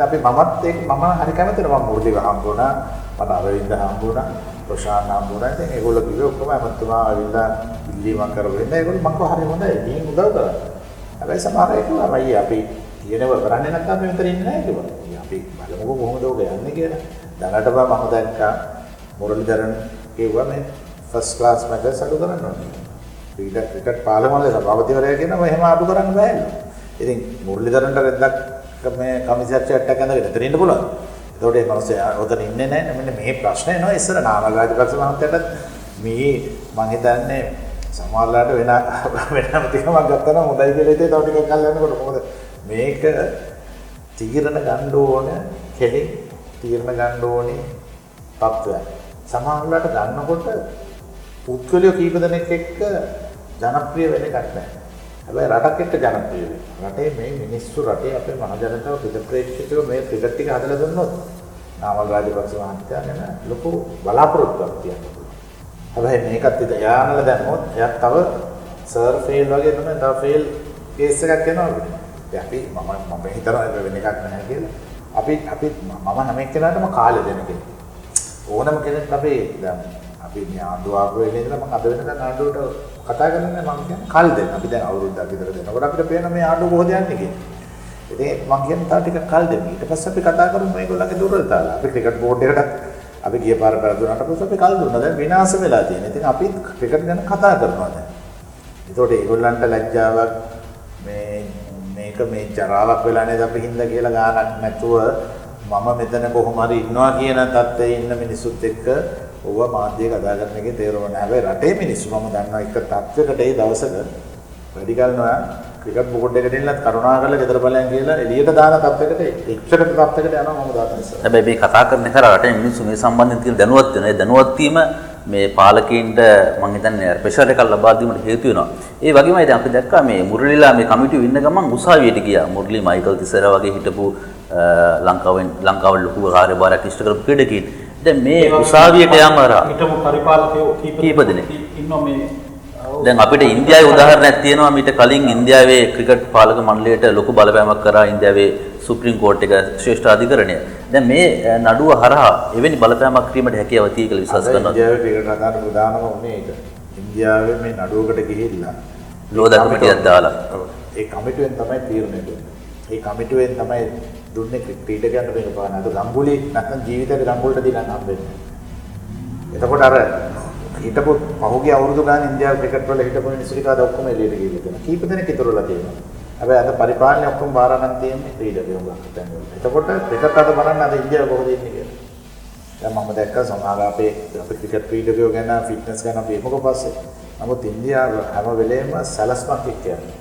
අපි මමත් ඒක මම හරි කැමතිද මම මුරලිව හම්බුණා මට අරවින්ද හම්බුණා ප්‍රශාන්ත හම්බුණා. ඉතින් ඒගොල්ලෝ කිව්වේ ඔක්කොම අමතුමා ආවිල්ලා ඉල්ලීමක් කරගෙන ඒගොල්ලෝ මක්ක හරි හොඳයි ගිහින් උදව් කරා. හැබැයි සමහර අය කිව්වා මයි අපි කියනව කරන්නේ නැත්නම් අපි මෙතන ඉන්නේ නැහැ කිව්වා. අපි බලමුකෝ කොහොමද ඔක යන්නේ කියලා. දැනට මම දැක්කා මුරලිධරන් කිව්වා මේ ෆස්ට් ක්ලාස් මැචස් අඩු කරන්න ඕනේ. ක්‍රිකට් පාලමවල සභාපතිවරයා කියනවා එහෙම අඩු කරන්න බෑ. ඉතින් මුරලිධරන්ට රෙද්දක් මේ කමිසර් චැට් එක ඇඳගෙන එතන ඉන්න පුළුවන්. ඒතකොට මේ මිනිස්සු ඔතන ඉන්නේ නැහැ. මෙන්න මේ ප්‍රශ්නේ එනවා ඉස්සර නාමල් රාජපක්ෂ මහත්තයාට මේ මම හිතන්නේ සමහරලාට වෙනම ටිකක් ගත්තා නම් හොඳයි කියලා හිතේ තව ටිකක් කල් යනකොට මොකද මේක තීරණ ගන්න ඕන කෙලින් තීරණ ගන්න ඕනේ තත්ත්වයක්. සමහරලාට ගන්නකොට පුද්ගලයෝ කීප දෙනෙක් එක්ක ජනප්‍රිය වෙන එකක් නැහැ. හැබැයි රටක් එක්ක ජනප්‍රිය වෙනවා. රටේ මේ මිනිස්සු රටේ අපේ මහ ජනතාව ප්‍රේක්ෂකයෝ මේ ක්‍රිකට් එක හදලා දුන්නොත් නාමල් රාජපක්ෂ මහත්තයා ගැන ලොකු බලාපොරොත්තුවක් තියෙනවා. හැබැයි මේකත් ඉත යානල දැම්මොත් එයාත් තව සර් ෆේල් වගේ තමයි තව ෆේල් කේස් එකක් යනවා. අපි මම හිතනවා වෙන එකක් නැහැ කියලා. අපි මම හැම එක්කෙනාටම කාලය දෙන කෙනෙක්. ඕනම කෙනෙක් දැන් අපි මේ ආණ්ඩුවක් වෙලේ ඉඳලා මම අද වෙනකන් ආණ්ඩුවට කතා කරන්නේ මම කියන්නේ කල් දෙන්න. අපි දැන් අවුරුද්දක් විතර දෙනකොට අපිට පේන මේ ආණ්ඩුව කොහොමද යන්නේ කියලා. ඉතින් මම කියන්නේ තව ටිකක් කල් දෙන්න. ඊට පස්සේ අපි කතා කරමු මේගොල්ලන්ගේ දුර්වලතාවල. අපි ක්‍රිකට් බෝඩ් එකටත් අපි ගිය පාර පෙරදුනාට පස්සේ අපි කල් දුන්නා. දැන් විනාශ වෙලා තියෙනවා. ඉතින් අපි ක්‍රිකට් ගැන කතා කරනවා දැන්. ඒතකොට ඒගොල්ලන්ට ලැජ්ජාවක් මේක මේ ජරාවක් වෙලා නේද අපි හින්දා කියලා ගානක් නැතුව මම මෙතන කොහොම හරි ඉන්නවා කියන තත්ත්වයේ ඉන්න මිනිස්සුත් එක්ක ඔව මාධ්‍ය කතා කරන එකේ තේරුම නැහැ. හැබැයි රටේ මිනිස්සු මම දන්නවා එක තත්ත්වයකට ඒ දවසක වැඩි කල නෑ ක්‍රිකට් බෝඩ් එකට එන්නත් කරුණා කරලා ගෙදර බලයන් කියලා එළියට දාන තත්ත්වයකට එක්සකට තත්ත්වයකට යනවා මම දාන නිසා. හැබැයි මේ කතා කරන එක රටේ මිනිස්සු මේ සම්බන්ධයෙන් තියෙන දැනුවත් වෙන ඒ දැනුවත් වීම මේ පාලකීන්ට මම හිතන්නේ ප්‍රෙෂර් එකක් ලබා දීමට හේතු වෙනවා. ඒ වගේමයි දැන් අපි දැක්කා මේ මුරලිලා මේ කමිටුව ඉන්න ගමන් උසාවියට ගියා. මුරලි මයිකල් තිසර වගේ හිටපු ලංකාවේ ලොකු කාර්යභාරයක් ඉෂ්ට කරපු ක්‍රීඩකීන්. දැන් මේ උසාවියට යම අර හිටපු පරිපාලකයෝ කීප දෙනෙක් ඉන්නවා මේ දැන් අපිට ඉන්දියාවේ උදාහරණයක් තියෙනවා. මීට කලින් ඉන්දියාවේ ක්‍රිකට් පාලක මණ්ඩලයට ලොකු බලපෑමක් කරා ඉන්දියාවේ සුප්‍රීම කෝට් එක ශ්‍රේෂ්ඨ අධිකරණය. දැන් මේ නඩුව හරහා එවැනි බලපෑමක් කිරීමට හැකියාව තියෙයි කියලා විශ්වාස කරනවා. ඉන්දියාවේ ක්‍රිකට් අදාළ ප්‍රධානම උනේ ඒක. ඉන්දියාවේ මේ නඩුවකට ගිහිල්ලා ලෝදා කමිටියක් දාලා ඒ කමිටුවෙන් තමයි තීරණය දුන්නේ. ඒ කමිටුවෙන් තමයි දුන්නේ ක්‍රීඩකයන්ට මේක පාන. අද ගම්ගුලි නැත්නම් ජීවිතේට ගම්ගුලට දිනන්න හම්බෙන්නේ. එතකොට අර හිටපු පහුගිය අවුරුදු ගාන ඉන්දියාවේ ක්‍රිකට් වල හිටපු මිනිස්සු ටික අද ඔක්කොම එළියට ගිහිල්ලා තියෙනවා. කීප දෙනෙක් ඉතුරුලා තියෙනවා. හැබැයි අද පරිපාලනය ඔක්කොම බාර ගන්න තියෙන්නේ ක්‍රීඩකයෝ ගන්න තැන්වල. එතකොට ක්‍රිකට් අද බලන්න අද ඉන්දියාව කොහොමද ඉන්නේ කියලා. දැන් මම දැක්කා සමහර අපේ ක්‍රිකට් ක්‍රීඩකයෝ ගැන ෆිට්නස් ගැන අපි එමුක පස්සේ. නමුත් ඉන්දියාව හැම වෙලේම සැලැස්මක් එක්ක යනවා.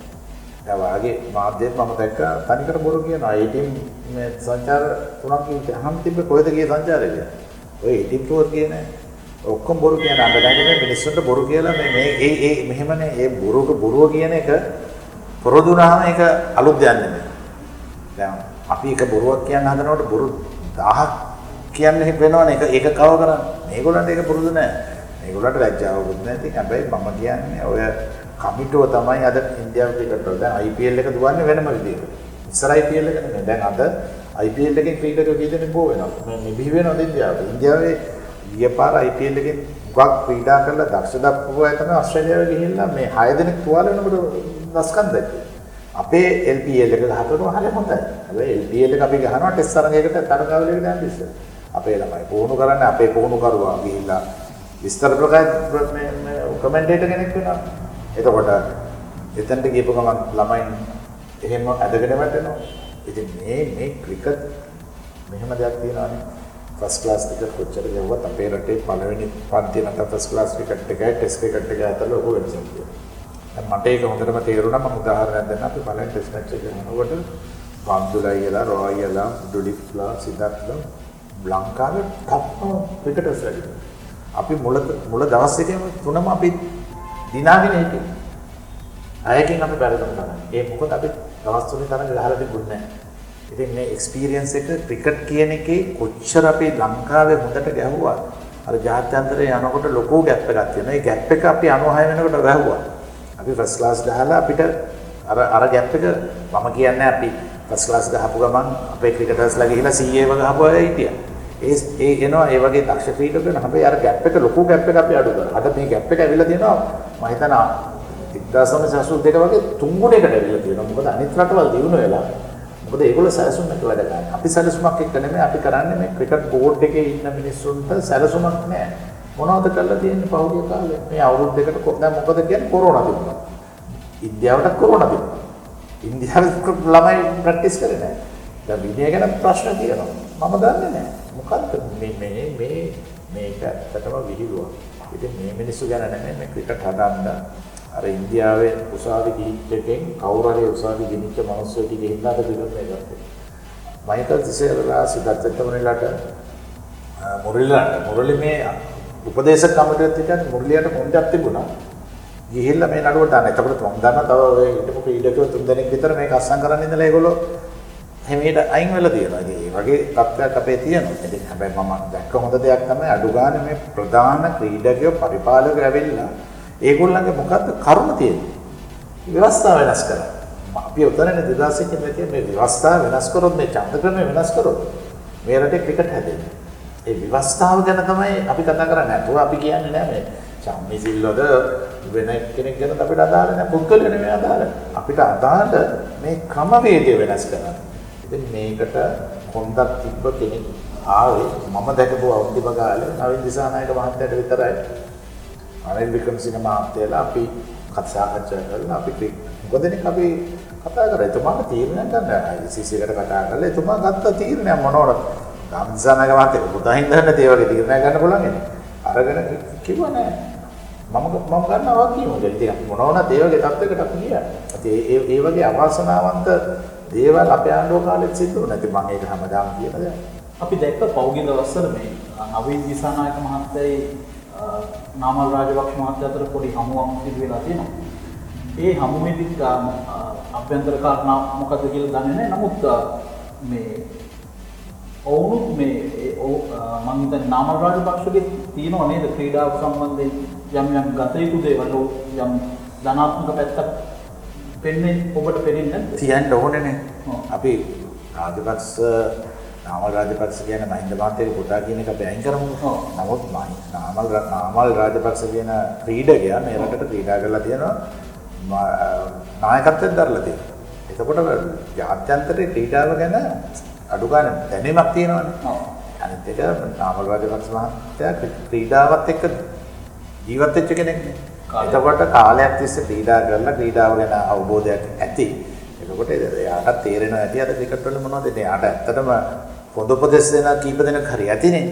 දැන් වාගේ මාධ්‍යයෙන් මම දැක්කා තනිකර බොරු කියනවා. ඒ ටීම් මේ සංචාර තුනක් අහම් තිබ්බ කොහෙද ගියේ සංචාරය කියලා. ඔය ටීම් ටුවර් කියන්නේ ඔක්කොම බොරු කියන අඬගෙන මිනිස්සුන්ට බොරු කියලා මේ මෙහෙමනේ ඒ බොරුව කියන එක පොරොදුනාම ඒක අලුත් දෙයක් නෙමෙයි. දැන් අපි එක බොරුවක් කියන්න හදනකොට බොරු 1000ක් කියන්නේ වෙනවනේ ඒක කව කරන්නේ. මේගොල්ලන්ට ඒක පුරුදු නැහැ. මේගොල්ලන්ට ලැජ්ජාවකුත් නැහැ. ඉතින් හැබැයි මම කියන්නේ ඔය කමිටුව තමයි අද ඉන්දියාවේ ක්‍රිකට් වල දැන් IPL එක දුවන්නේ වෙනම විදිහකට. ඉස්සර IPL එක නෙමෙයි. දැන් අද IPL එකෙන් ක්‍රීඩකයෝ කීදෙනෙක් බෝ වෙනවා. මේ බිහි වෙනවද ඉන්දියාවේ? ඉන්දියාවේ ඊපාර IPL එකෙන් ගොඩක් ක්‍රීඩා කරලා දක්ෂ දක්වපු අය තමයි ඕස්ට්‍රේලියාවේ ගිහිල්ලා මේ 6 දෙනෙක් තුවාල වෙනකොට දස්කම් දැක්කේ. අපේ LPL එක ගහපුවම හරිය හොඳයි. හැබැයි LPL එක අපි ගහනවා ටෙස්ට් තරගයකට තරගාවලියකට යන්න ඉස්සෙල්ලා. අපේ ළමයි පුහුණු කරන්නේ අපේ පුහුණු කරුවා ගිහිල්ලා විස්තර ප්‍රකාශ මේ කමෙන්ටේටර් කෙනෙක් වෙනවා. එතකොට එතනට ගියපු ගමන් ළමයින් එහෙම ඇදගෙන වැටෙනවා. ඉතින් මේ ක්‍රිකට් මෙහෙම දෙයක් තියෙනවානේ. ෆස්ට් ක්ලාස් ක්‍රිකට් කොච්චර ගියවත් අපේ රටේ පළවෙනි පන්තිය නැත්නම් ෆස්ට් ක්ලාස් ක්‍රිකට් එකයි ටෙස්ට් ක්‍රිකට් එකයි අතර ලොකු වෙනසක් තියෙනවා. දැන් මට ඒක හොඳටම තේරුණා. මම උදාහරණයක් දෙන්න අපි බලන්න ටෙස්ට් මැච් එක යනකොට බන්දුලයිලා රොයිලා ඩුලිෆ්ලා සිද්ධාර්ථලා ලංකාවේ ටොප් ක්‍රිකටර්ස් වැඩි. අපි මුල දවස් එකේම තුනම අපි දිනාගෙන හිටියේ. අයකින් අපි බැලුම් කරා. ඒ මොකද අපි දවස් තුනේ තරඟ ගහලා තිබුණේ නැහැ. ඉතින් මේ එක්ස්පීරියන්ස් එක ක්‍රිකට් කියන එකේ කොච්චර අපි ලංකාවේ හොඳට ගැහුවා. අර ජාත්‍යන්තරේ යනකොට ලොකු ගැප් එකක් තියෙනවා. ඒ ගැප් එක අපි 96 වෙනකොට ගැහුවා. අපි ෆස්ට් ක්ලාස් ගහලා අපිට අර ගැප් එක මම කියන්නේ අපි ෆස්ට් ක්ලාස් ගහපු ගමන් අපේ ක්‍රිකටර්ස්ලා ගිහිලා CA ගහපු අය හිටියා. ඒ එනවා ඒ වගේ දක්ෂ ක්‍රීඩකයන් හැබැයි අර ගැප් එක ලොකු ගැප් එකක් අපි අඩු කරා. අද මේ ගැප් එක ඇවිල්ලා තියෙනවා මම හිතනවා 1982 වගේ තුන් ගුණයකට ඇවිල්ලා තියෙනවා. මොකද අනිත් රටවල් දිනු වෙලා මොකද ඒගොල්ලෝ සැලසුම් එක වැඩ ගන්න. අපි සැලසුමක් එක්ක නෙමෙයි අපි කරන්නේ මේ ක්‍රිකට් බෝඩ් එකේ ඉන්න මිනිස්සුන්ට සැලසුමක් නැහැ. මොනවද කරලා තියෙන්නේ පහුගිය කාලේ? මේ අවුරුදු දෙකට දැන් මොකද කියන්නේ කොරෝනා තිබුණා. ඉන්දියාවට කොරෝනා තිබුණා. ඉන්දියාවේ ළමයි ප්‍රැක්ටිස් කරේ නැහැ. දැන් විනය ගැන ප්‍රශ්න තියෙනවා. මම දන්නේ නැහැ. මොකද්ද මේක ඇත්තටම විහිළුවක්. ඉතින් මේ මිනිස්සු ගැන නෙමෙයි මේ ක්‍රිකට් හදන්න අර ඉන්දියාවේ උසාවි ගීතකෙන් කවුරු හරි උසාවි ගෙනිච්ච මිනිස්සු ටික ගිහිල්ලා ක්‍රිකට් එක ගත්තා. මයිකල් තිසේරලා සිද්ධාර්ථ මුරලි මේ උපදේශක කමිටුවෙත් හිටියත් මුරලියට කොන්දක් තිබුණා. ගිහිල්ලා මේ නඩුවට දාන්න. එතකොට මම දන්නවා තව ඔය හිටපු ක්‍රීඩකයෝ 3 දෙනෙක් විතර මේක අස්සම් කරන් ඉඳලා ඒගොල්ලෝ හැමීට අයින් වෙලා තියෙනවා. ඉතින් මේ වගේ තත්ත්වයක් අපේ තියෙනවා. ඉතින් හැබැයි මම දැක්ක හොඳ දෙයක් තමයි අඩු ගන්න මේ ප්‍රධාන ක්‍රීඩකයෝ පරිපාලකයෝ ඇවිල්ලා ඒගොල්ලන්ගේ මොකද්ද කරුණ තියෙන්නේ. ව්‍යවස්ථාව වෙනස් කරා. අපි උතරනේ 2000 කින් මේ ව්‍යවස්ථාව වෙනස් කරොත් මේ ඡන්ද ක්‍රමය වෙනස් කරොත් මේ රටේ ක්‍රිකට් හැදෙන්නේ. ඒ ව්‍යවස්ථාව ගැන තමයි අපි කතා කරන්නේ. නැතුව අපි කියන්නේ නෑ මේ චම්මිසිල්ලද වෙන කෙනෙක් ගැන අපිට අදාළ නෑ. පුද්ගලයෝ නෙමෙයි අදාළ. අපිට අදාළ මේ ක්‍රමවේදය වෙනස් කරන්න. ඉතින් මේකට හොඳක් තිබ්බ කෙනෙක් ආවේ මම දැකපු අවුරුදු ගාලේ නවීන් දිසානායක මහත්තයාට විතරයි. අනිල් වික්‍රමසිංහ මහත්තයාලා අපි සාකච්ඡා කරලා අපි මොකදනේ අපි කතා කරා. එතුමාට තීරණයක් ගන්න. ICC එකට කතා කරලා එතුමා ගත්ත තීරණයක් මොනවද? ගම්සානක මහත්තයා පුතා හින්දා නැති ඒ වගේ තීරණයක් ගන්න පුළුවන් නේ. අරගෙන කිව්වා නෑ. මම ගන්නවා කියනවා. ඉතින් අපි මොනවද ඒ වගේ තත්යකට අපි ගියා. ඒ වගේ අවාසනාවන්ත දේවල් අපේ ආණ්ඩුව කාලෙත් සිද්ධ වුණා. ඉතින් මම ඒක හැමදාම කියන දෙයක්. අපි දැක්ක පෞගිය දවස්වල මේ නවීන් දිසානායක මහත්තයයි නාමල් රාජපක්ෂ මහත්තයා අතර පොඩි හමුවක් සිදු වෙලා තියෙනවා. ඒ හමුවේදී අභ්‍යන්තර කාරණා මොකද්ද කියලා දන්නේ නැහැ. නමුත් මේ ඔවුනුත් මේ මම හිතන්නේ නාමල් රාජපක්ෂගේ තියෙනව නේද ක්‍රීඩාව සම්බන්ධයෙන් යම් ගත යුතු දේවල් යම් ධනාත්මක පැත්තක් පෙන්නේ ඔබට පෙනෙන්නේ නැද්ද? තියන්න ඕනේනේ. අපි රාජපක්ෂ නාමල් රාජපක්ෂ කියන මහින්ද මහත්තයාගේ පුතා කියන එක අපි අයින් කරමු. නමුත් නාමල් රාජපක්ෂ කියන ක්‍රීඩකයා මේ රටට ක්‍රීඩා කරලා තියෙනවා. නායකත්වයෙන් දරලා තියෙනවා. එතකොට ජාත්‍යන්තරේ ක්‍රීඩාව ගැන අඩු ගන්න දැනීමක් තියෙනවානේ. අනිත් එක නාමල් රාජපක්ෂ මහත්තයා ක්‍රීඩාවත් එක්ක ජීවත් වෙච්ච කෙනෙක් නේ. එතකොට කාලයක් තිස්සේ ක්‍රීඩා කරලා ක්‍රීඩාව ගැන අවබෝධයක් ඇති. එතකොට එයාට තේරෙනවා ඇති අර ක්‍රිකට් වල මොනවද එන්නේ. එයාට ඇත්තටම පොදු උපදෙස් දෙන කීප දෙනෙක් හරි ඇතිනේ.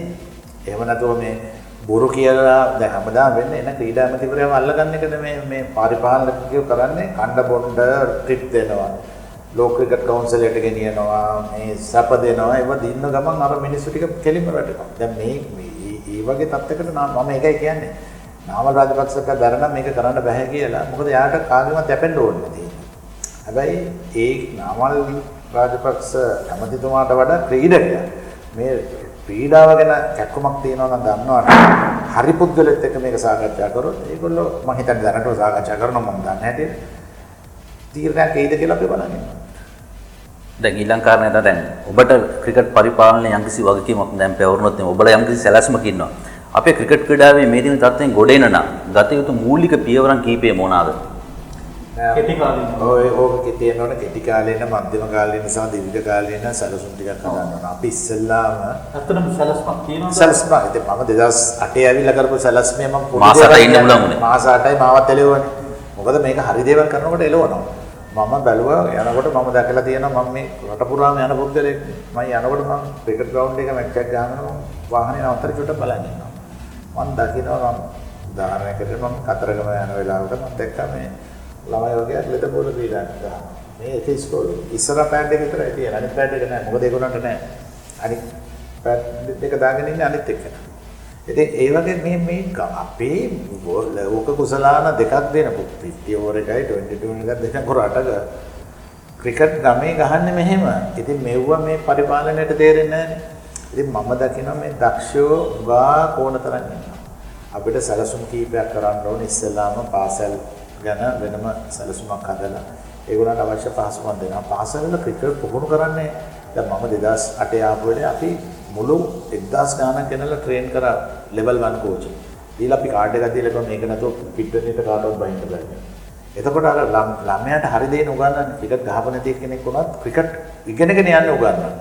එහෙම නැතුව මේ බොරු කියලා දැන් හැමදාම වෙන්නේ එන ක්‍රීඩා මැතිවරයව අල්ලගන්න එකද මේ පරිපාලකයෝ කරන්නේ. කණ්ඩ බොණ්ඩ ට්‍රිප් දෙනවා. ලෝක ක්‍රිකට් කවුන්සිල් එකට ගෙනියනවා. මේ සැප දෙනවා. ඒව දින්න ගමන් අර මිනිස්සු ටික කෙලින්ම වැටෙනවා. දැන් මේ වගේ තත්යකට මම ඒකයි කියන්නේ. නාමල් රාජපක්ෂක දරන මේක කරන්න බෑ කියලා. මොකද එයාට කාගෙවත් යැපෙන්න ඕනේ නැහැ. හැබැයි ඒ නාමල් රාජපක්ෂ කැමතිතුමාට වඩා ක්‍රීඩකයා මේ ක්‍රීඩාව ගැන කැක්කමක් තියෙනවා නම් දන්නවනේ. හරි පුද්ගලෙත් එක්ක මේක සාකච්ඡා කරොත් ඒගොල්ලෝ මම හිතන්නේ දැනටම සාකච්ඡා කරනවා මම දන්නේ හැටියට. තීරණයක් එයිද කියලා අපි බලන්න. දැන් ඊළඟ කාරණේ තමයි දැන් ඔබට ක්‍රිකට් පරිපාලනයේ යම්කිසි වගකීමක් දැන් පැවරුනොත් ඔබලා යම්කිසි සැලැස්මක් ඉන්නවා. අපේ ක්‍රිකට් ක්‍රීඩාවේ මේ දින තත්ත්වයෙන් ගොඩ එන නම් ගත යුතු මූලික පියවරන් කීපය මොනවාද? කෙටි කාලේ ඕක තියෙනවනේ කෙටි කාලේ න මධ්‍යම කාලේ න සහ දීර්ඝ කාලේ න සැලසුම් ටිකක් හදන්න ඕන. අපි ඉස්සෙල්ලාම අතරම සැලස්මක් තියෙනවද? සැලස්ම ඉතින් මම 2008 ඇවිල්ලා කරපු සැලස්මේ මම මාස 8 ඉන්න පුළුවන් උනේ. මාස 8යි මාවත් එළවන්නේ. මොකද මේක හරි දේවල් කරනකොට එළවනවා. මම බැලුවා යනකොට මම දැකලා තියෙනවා මම මේ රට පුරාම යන පුද්ගලෙක්. මම යනකොට මම ක්‍රිකට් ග්‍රවුන්ඩ් එක මැච් එකක් ගහනවා වාහනේ නවත්තලා චුට්ටක් බලන් ඉන්නවා. මම දකිනවා මම උදාහරණයකට මම කතරගම යන වෙලාවට මම දැක්කා මේ ළමයි වගේ ඇත්ලට බෝල ක්‍රීඩා කරනවා. මේ ඒක ඉස්කෝලේ ඉස්සර පෑඩ් එක විතරයි තියෙන්නේ. අනිත් පෑඩ් එක නැහැ. මොකද ඒගොල්ලන්ට නැහැ. අනිත් පෑඩ් එක දාගෙන ඉන්නේ අනිත් එක. ඉතින් ඒ වගේ මේ අපේ ලෝක කුසලාන දෙකක් දෙන 50 ඕවර් එකයි 22 එකක් දෙන කොරටක ක්‍රිකට් ගමේ ගහන්නේ මෙහෙම. ඉතින් මෙව්ව මේ පරිපාලනයට තේරෙන්නේ නැහැ. ඉතින් මම දකිනවා මේ දක්ෂයෝ උගා කෝණ තරම් ඉන්නවා. අපිට සැලසුම් කීපයක් කරන්න ඕනේ. ඉස්සෙල්ලාම පාසල් ගැන වෙනම සැලසුමක් හදලා ඒගොල්ලන්ට අවශ්‍ය පහසුකම් දෙනවා. පාසල් වල ක්‍රිකට් පුහුණු කරන්නේ දැන් මම 2008 ආපු වෙලේ අපි මුළු 1000 ගානක් ගෙනලා ට්‍රේන් කරා ලෙවල් 1 කෝච්. දීලා අපි කාඩ් එකක් දීලා කිව්වා මේක නැතුව පිට්ටනියට කාටවත් බහින්න බෑ. එතකොට අර ළමයාට හරි දෙන්න උගන්වන්න ක්‍රිකට් ගහප නැති කෙනෙක් වුණත් ක්‍රිකට් ඉගෙනගෙන යන්න උගන්වන්න.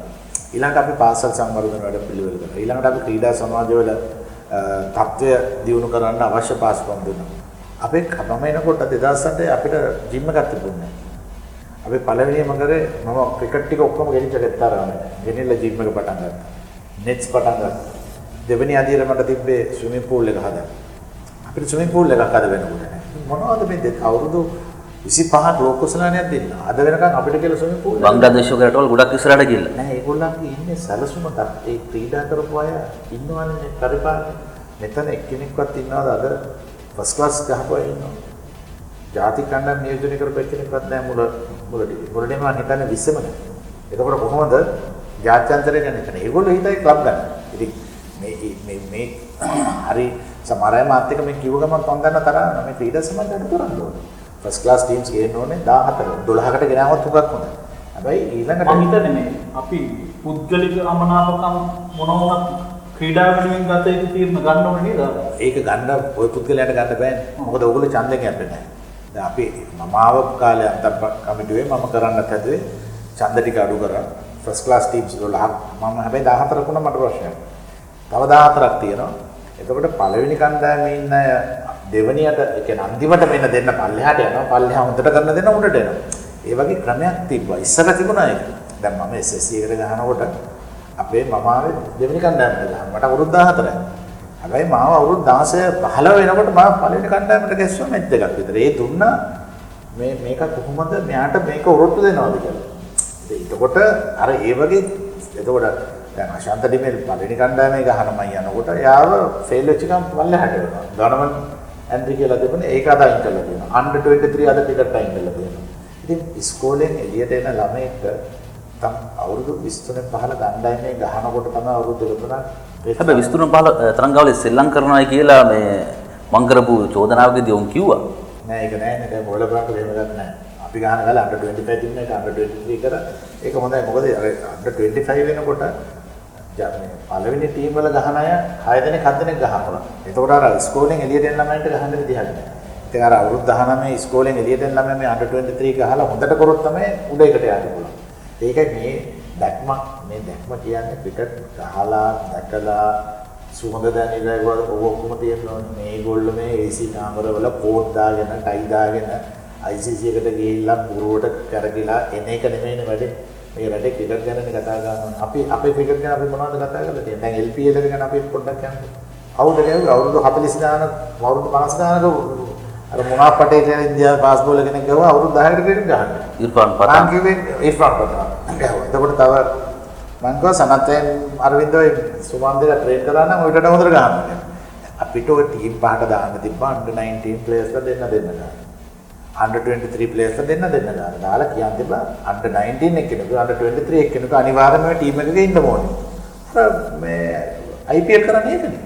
ඊළඟට අපි පාසල් සංවර්ධන වැඩ පිළිවෙල කරා. ඊළඟට අපි ක්‍රීඩා සමාජවල තත්ත්වය දියුණු කරන්න අවශ්‍ය පාසුකම් දුන්නා. අපේ මම එනකොට 2008 අපිට ජිම් එකක් තිබුණේ නැහැ. අපි පළවෙනිම කරේ මම ක්‍රිකට් ටික ඔක්කොම ගෙනිච්ච ගෙත්තරාම ගෙනිලා ජිම් එක පටන් ගත්තා. නෙට්ස් පටන් ගත්තා. දෙවෙනි අදියර මට තිබ්බේ ස්විමින් pool එක හදන්න. අපිට ස්විමින් පූල් එකක් අද වෙනකොට නැහැ. මොනවද මේ අවුරුදු 25ක් ලෝකෝසලානියක් දෙන්න. අද වෙනකන් අපිට කියලා ස්විමින් පූල් බංග්ලාදේශ වගේ රටවල් ගොඩක් ඉස්සරහට ගිහිල්ලා. නෑ ඒගොල්ලන්ගේ ඉන්නේ සැලසුමක්. ඒ ක්‍රීඩා කරපු අය ඉන්නවනේ පරිපාලනේ. මෙතන එක්කෙනෙක්වත් ඉන්නවද අද ෆස්ට් ක්ලාස් ගහපු අය ඉන්නවද? ජාතික කණ්ඩායම නියෝජනය කරපු එක්කෙනෙක්වත් නෑ මුලදී. මුලදී මම හිතන්නේ 20ම නෑ. එතකොට කොහොමද ජාත්‍යන්තරය ගැන හිතන්නේ? ඒගොල්ලෝ හිතයි ක්ලබ් ගන්න. ඉතින් මේ හරි සමහර අය මාත් එක්ක මේ කිව්ව ගමන් තොන් ගන්න තරම් මේ ක්‍රීඩා සම්බන්ධව කරන්න ඕනේ. ෆස්ට් ක්ලාස් ටීම්ස් ගේන්න ඕනේ 14 12කට ගෙනාවත් උගක් හොඳයි. හැබැයි ඊළඟට මම හිතන්නේ මේ අපි පුද්ගලික අමනාපකම් මොනවත් ක්‍රීඩා වෙනුවෙන් ගත යුතු තීරණ ගන්න ඕනේ නේද? ඒක ගන්න ඔය පුද්ගලයාට ගන්න බෑනේ. මොකද ඕගොල්ලෝ ඡන්දයෙන් යන්නේ නැහැ. දැන් අපි මම ආව කාලේ අන්තර් කමිටුවේ මම කරන්නත් හැදුවේ ඡන්ද ටික අඩු කරා. ෆස්ට් ක්ලාස් ටීම්ස් 12ක් මම හැබැයි 14ක් වුණා මට ප්‍රශ්නයක්. තව 14ක් තියෙනවා. එතකොට පළවෙනි කණ්ඩායමේ ඉන්න අය දෙවනියට ඒ කියන්නේ අන්තිමට මෙන්න දෙන්න පල්ලෙහාට යනවා. පල්ලෙහා හොඳට කරන දෙන්න උඩට එනවා. ඒ වගේ ක්‍රමයක් තිබ්බා. ඉස්සර තිබුණා ඒක. දැන් මම SSC එකට ගහනකොට අපේ මම ආවේ දෙවෙනි කණ්ඩායමට ගහන්න. මට අවුරුදු 14යි. හැබැයි මාව අවුරුදු 16 15 වෙනකොට මම පළවෙනි කණ්ඩායමට ගැස්සුවා මැච් දෙකක් විතර. ඒ දුන්නා මේක කොහොමද මෙයාට මේක උරොට්ටු දෙනවද කියලා. එතකොට අර ඒ වගේ එතකොට දැන් අශාන්ත ඩිමෙල් පළවෙනි කණ්ඩායමේ ගහනමයි යනකොට යාව ෆේල් වෙච්ච ගමන් පල්ලෙහාට වෙනවා. ගණමන් ඇන්ඩ්‍රි කියලා තිබුණේ ඒක අද අයින් කරලා තියෙනවා. අන්ඩර් 23 අද ටිකට් අයින් කරලා තියෙනවා. ඉතින් ඉස්කෝලෙන් එළියට එන ළමයෙක්ට තම අවුරුදු 23 15 කණ්ඩායමේ ගහනකොට තමයි අවුරුදු 13ක්. හැබැයි 23 15 තරංගාවලේ සෙල්ලම් කරනවා කියලා මේ මං කරපු චෝදනාවකදී උන් කිව්වා. නෑ ඒක නෑ නේද බෝල බලන්න එහෙම ගන්න නෑ. අපි ගහන ගාලා අන්ඩර් 25 තිබුණ එක අන්ඩර් 23 කර ඒක හොඳයි. මොකද අර අන්ඩර් 25 වෙනකොට පළවෙනි ටීම් වල ගහන අය 6 දෙනෙක් 7 දෙනෙක් ගහනවා. එතකොට අර ඉස්කෝලෙන් එළියට එන ළමයින්ට ගහන්න විදිහක් නෑ. ඉතින් අර අවුරුදු 19 ඉස්කෝලෙන් එළියට එන ළමයි මේ අන්ඩර් 23 ගහලා හොඳට කරොත් තමයි උඩ එකට යන්න පුළුවන්. ඒකයි මේ දැක්ම කියන්නේ පිටට ගහලා දැකලා සුහඳ දැනෙලා ඒක ඔක්කොම තියෙනවා. මේගොල්ලෝ මේ AC කාමරවල කෝට් දාගෙන ටයි දාගෙන ICC එකට ගිහිල්ලා පුරුවට කරගිලා එන එක නෙමෙයිනේ වැඩේ. මේ වැඩේ ක්‍රිකට් ගැනනේ කතා කරනවා. අපි ක්‍රිකට් ගැන අපි මොනවද කතා කරලා තියෙන්නේ? දැන් LPL එක ගැන අපි පොඩ්ඩක් කියන්න. අවුරුදු ගැව්වා අවුරුදු 40 ගානක් අවුරුදු 50 ගානක අර මොනා පටේ කියන ඉන්දියාවේ පාස් බෝල කෙනෙක් ගාව අවුරුදු 10කට ක්‍රිකට් ගහන්න. ඉර්ෆාන් පතාන්. මං කිව්වේ ඉර්ෆාන් පතාන්. ගාව. එතකොට තව මං ගාව සනතෙන් අරවින්දෝ සුමන්දේලා ට්‍රේන් කරා නම් ඔයිට වඩා හොඳට ගහන්න. අපිට ඔය ටීම් පහට දාන්න තිබ්බා අන්ඩර් 19 ප්ලේයර්ස්ලා දෙන්න ගන්න. අන්ඩර් 23 ප්ලේයර්ස්ලා දෙන්න ගන්න. දාලා කියන් තිබ්බා අන්ඩර් 19 එක්කෙනෙකු අන්ඩර් 23 එක්කෙනෙකු අනිවාර්යයෙන්ම ටීම් එකක ඉන්න ඕනේ. අර මේ IPL කරන්නේ ඒකනේ.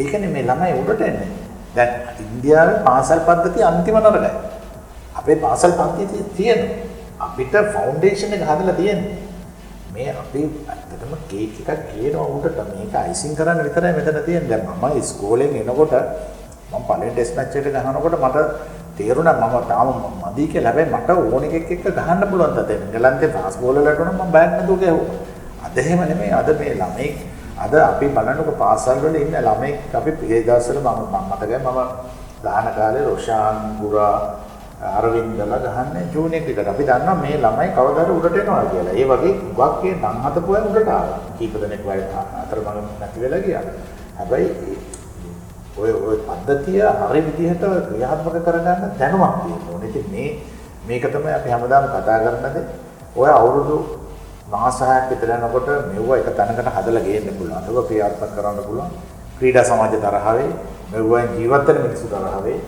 ඒකනේ මේ ළමයි උඩට එන්නේ. දැන් ඉන්දියාවේ පාසල් පද්ධතිය අන්තිම නරකයි. අපේ පාසල් පද්ධතිය තියෙනවා. අපිට ෆවුන්ඩේෂන් එක හදලා තියෙනවා. මේ අපි ඇත්තටම කේක් එකක් කියනවා උඩට මේක අයිසිං කරන්න විතරයි මෙතන තියෙන්නේ. දැන් මම ඉස්කෝලෙන් එනකොට මම පළවෙනි ටෙස්ට් මැච් එකට ගහනකොට මට තේරුණා මම තාම මදි කියලා. හැබැයි මට ඕන එකෙක් එක්ක ගහන්න පුළුවන් තාත්තේ. එංගලන්තේ ෆාස්ට් බෝලර් වලට උනම මම බෑට් නදුව ගැහුවා. අද එහෙම නෙමෙයි. අද මේ ළමයි අද අපි බලනකොට පාසල් වල ඉන්න ළමයි අපි ඒ දවස්වල මම මතකයි මම ගහන කාලේ රොෂාන් ගුරා අරවින්දලා ගහන්නේ ජූනියර් ක්‍රිකට්. අපි දන්නවා මේ ළමයි කවදාද උඩට එනවා කියලා. ඒ වගේ ගොඩක් ඒ තන් හතපුවා උඩට ආවා. කීප දෙනෙක් වයි අතරමඟ නැති වෙලා ගියා. හැබැයි ඔය පද්ධතිය හරි විදිහට ක්‍රියාත්මක කරගන්න දැනුමක් තියෙන්න ඕනේ. ඉතින් මේක තමයි අපි හැමදාම කතා කරනදේ. ඔය අවුරුදු මාස 6ක් විතර යනකොට මෙව එක තැනකට හදලා ගේන්න පුළුවන්. ඒක ක්‍රියාත්මක කරන්න පුළුවන්. ක්‍රීඩා සමාජ තරහවේ මෙවුවෙන් ජීවත් වෙන මිනිස්සු තරහවේ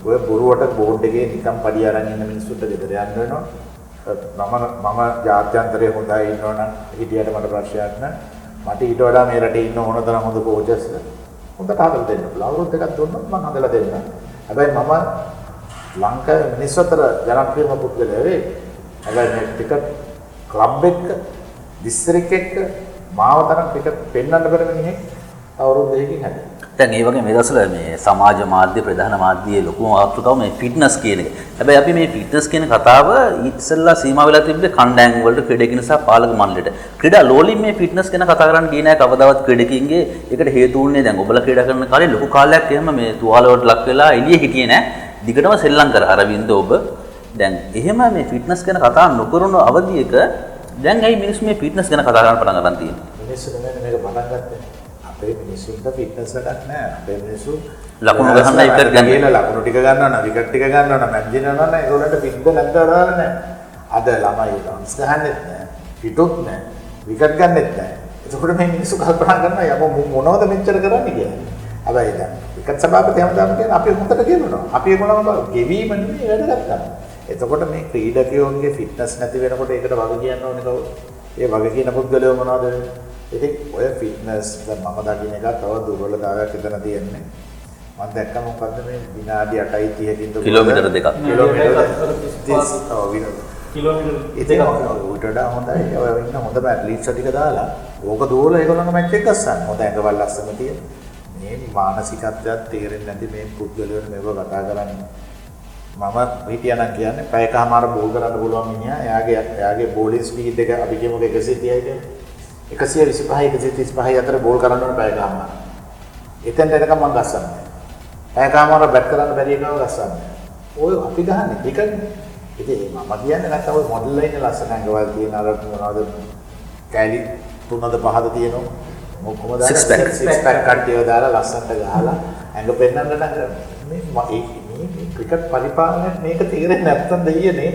ඔය බොරුවට බෝඩ් එකේ නිකන් පඩි අරන් ඉන්න මිනිස්සුන්ට ගෙදර යන්න වෙනවා. මම ජාත්‍යන්තරයේ හොඳයි ඉන්නවනම් හිටියට මට ප්‍රශ්නයක් නැහැ. මට ඊට වඩා මේ රටේ ඉන්න ඕන තරම් හොඳ කෝචස් හොඳට හදලා දෙන්න පුළුවන්. අවුරුදු දෙකක් දුන්නොත් මම හදලා දෙන්නම්. හැබැයි මම ලංකාවේ මිනිස්සු අතර ජනප්‍රියම පුද්ගලයෙක් වෙයි. හැබැයි මේ ක්‍රිකට් ක්ලබ් එක දිස්ත්‍රික් එක මාව තරම් ක්‍රිකට් පෙන්වන්න බැරි මිනිහෙක් අවුරුදු දෙකකින් හැදෙනවා. දැන් ඒ වගේ මේ දවස්වල මේ සමාජ මාධ්‍ය ප්‍රධාන මාධ්‍යයේ ලොකුම ආකෘතාව මේ ෆිට්නස් කියන එක. හැබැයි අපි මේ ෆිට්නස් කියන කතාව ඉස්සෙල්ලා සීමා වෙලා තිබ්බේ කණ්ඩායම් වලට ක්‍රීඩකින් සහ පාලක මණ්ඩලයට. ක්‍රීඩා ලෝලින් මේ ෆිට්නස් ගැන කතා කරන්න ගියේ නැහැ කවදාවත් ක්‍රීඩකින්ගේ. ඒකට හේතු වුණේ දැන් ඔබලා ක්‍රීඩා කරන කාලේ ලොකු කාලයක් එහෙම මේ තුවාල වලට ලක් වෙලා එළියේ හිටියේ නැහැ. දිගටම සෙල්ලම් කර අරවින්ද ඔබ. දැන් එහෙම මේ ෆිට්නස් ගැන කතා නොකරන අවධියක දැන් ඇයි මිනිස්සු මේ ෆිට්නස් ගැන කතා කරන්න පටන් ගන්න තියෙන්නේ? මිනිස්සු නෙමෙයි මේක පටන් ගත්තේ. අපේ මිනිස්සුන්ට ෆිට්නස් එකක් නැහැ. අපේ මිනිස්සු ලකුණු ගහන්න විකට් ගන්න. කියලා ලකුණු ටික ගන්නවා නම් විකට් ටික ගන්නවා නම් මැච් දිනනවා නම් ඒගොල්ලන්ට ෆිට්ද නැද්ද අදාළ නැහැ. අද ළමයි රන්ස් ගහන්නෙත් නැහැ. ෆිටුත් නැහැ. විකට් ගන්නෙත් නැහැ. එතකොට මේ මිනිස්සු කල්පනා කරනවා යම මොනවද මෙච්චර කරන්නේ කියලා. හැබැයි දැන් විකට් සභාපති හැමදාම කියන අපි හොඳට කියනවා. අපි ඒගොල්ලම ගෙවීම නෙමෙයි වැඩ ගන්නවා. එතකොට මේ ක්‍රීඩකයෝන්ගේ ෆිට්නස් නැති වෙනකොට ඒකට වග කියන්න ඕනේ කවුද? ඒ වග කියන පුද්ගලයෝ මොනවද වෙන්නේ? ඉතින් ඔය ෆිට්නස් දැන් මම දකින්න එක තව දුර්වලතාවයක් එතන තියෙන්නේ. මම දැක්ක මොකද්ද මේ විනාඩි 8යි 30කින් කිලෝමීටර දෙකක්. කිලෝමීටර ඉතින් උඩට හොඳයි. ඔය ඉන්න හොඳම ඇත්ලීට්ස් ටික දාලා ඕක දුවලා ඒගොල්ලන්ගේ මැච් එක ගස්සන්න. හොඳ ඇඟවල් ලස්සන තියෙන. මේ මානසිකත්වයක් තේරෙන්නේ නැති මේ පුද්ගලයන් මේව කතා කරන්නේ. මම හිටියනම් කියන්නේ පැයකමාර බෝල් කරන්න පුළුවන් මිනිහා. එයාගේ බෝලින් ස්පීඩ් එක අපි කියමුකෝ 130යි කියන්නේ. 125 135 අතර බෝල් කරන්න ඕන පැයකමාර. එතෙන්ට එනකම් මම ගස්සන්නේ. පැයකමාර බැට් කරන්න බැරි එකව ගස්සන්නේ. ඔය අපි ගහන්නේ ටිකනේ. ඉතින් මම කියන්නේ නැත්නම් ඔය මොඩල් ලයින් ලස්සන ඇඟවල් තියෙන අර මොනවද කැලි 3ද 5ද තියෙනවා. මොකද six pack කට්ටිය දාලා ලස්සනට ගහලා ඇඟ පෙන්නන්න නම් මේ ක්‍රිකට් පරිපාලනයේ මේක තීරෙන්නේ නැත්තම් දෙයියනේ